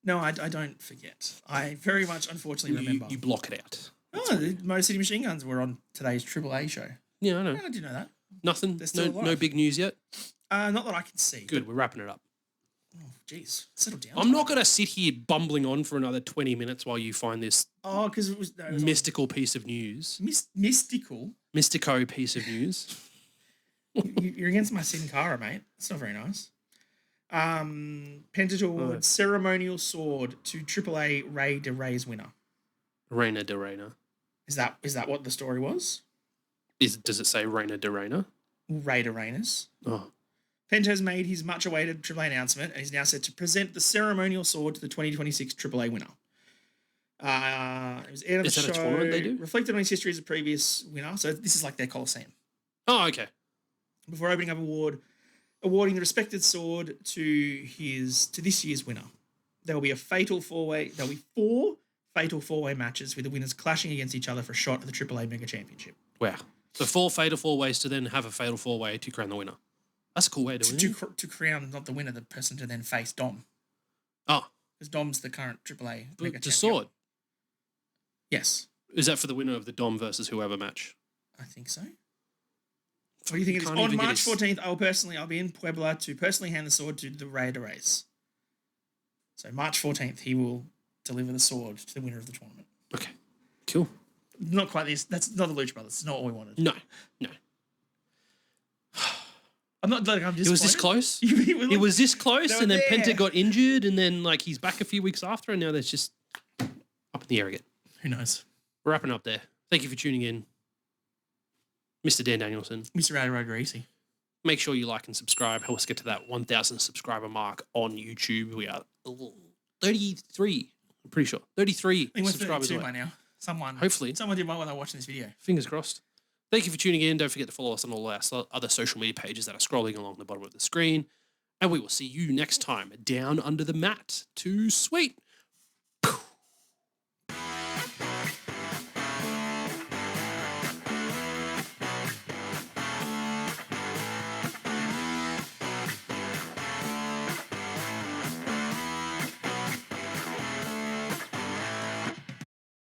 No, I don't forget. I very much, unfortunately, remember. You block it out. Oh, the Motor City Machine Guns were on today's AAA show. Yeah, I know. Yeah, I did know that. Nothing. No big news yet. Not that I can see. Good. We're wrapping it up. Oh, jeez. Settle down. I'm not going to sit here bumbling on for another 20 minutes while you find this because it was mystical piece of news. Mystical? Mystico piece of news. You're against my Sin Cara, mate. It's not very nice. Penta Award ceremonial sword to AAA Ray de Rey's winner. Reina de Reina. Is that what the story was? Does it say Reina de Reina? Ray de Reina's. Oh. Penta has made his much-awaited AAA announcement and is now set to present the ceremonial sword to the 2026 AAA winner. It was aired on the show. Is that a tournament they do? Reflected on his history as a previous winner, so this is like their Coliseum. Oh, okay. Before opening up awarding the respected sword to this year's winner. There will be There'll be 4 fatal 4-way matches with the winners clashing against each other for a shot at the AAA Mega Championship. Wow. So 4 fatal 4-ways to then have a fatal 4-way to crown the winner. That's a cool way of doing it. To crown not the winner, the person to then face Dom. Oh. Because Dom's the current AAA Mega Champion. The sword? Yes. Is that for the winner of the Dom versus whoever match? I think so. What do you think it is? On March 14th, I'll be in Puebla to personally hand the sword to the Race. So March 14th, he will deliver the sword to the winner of the tournament. Okay, cool. Not quite this. That's not the Lucha Brothers. It's not what we wanted. No. I'm not like I'm disappointed. It was this close. It was this close, and then Penta got injured, and then like he's back a few weeks after, and now there's just up in the air again. Who knows? We're wrapping up there. Thank you for tuning in, Mr. Dan Danielson, Mr. Reece. Make sure you like and subscribe. Help us get to that 1,000 subscriber mark on YouTube. We are 33. I'm pretty sure 33 subscribers away by now. Someone did well when I watched this video. Fingers crossed. Thank you for tuning in. Don't forget to follow us on all our other social media pages that are scrolling along the bottom of the screen. And we will see you next time down under the mat. Too sweet.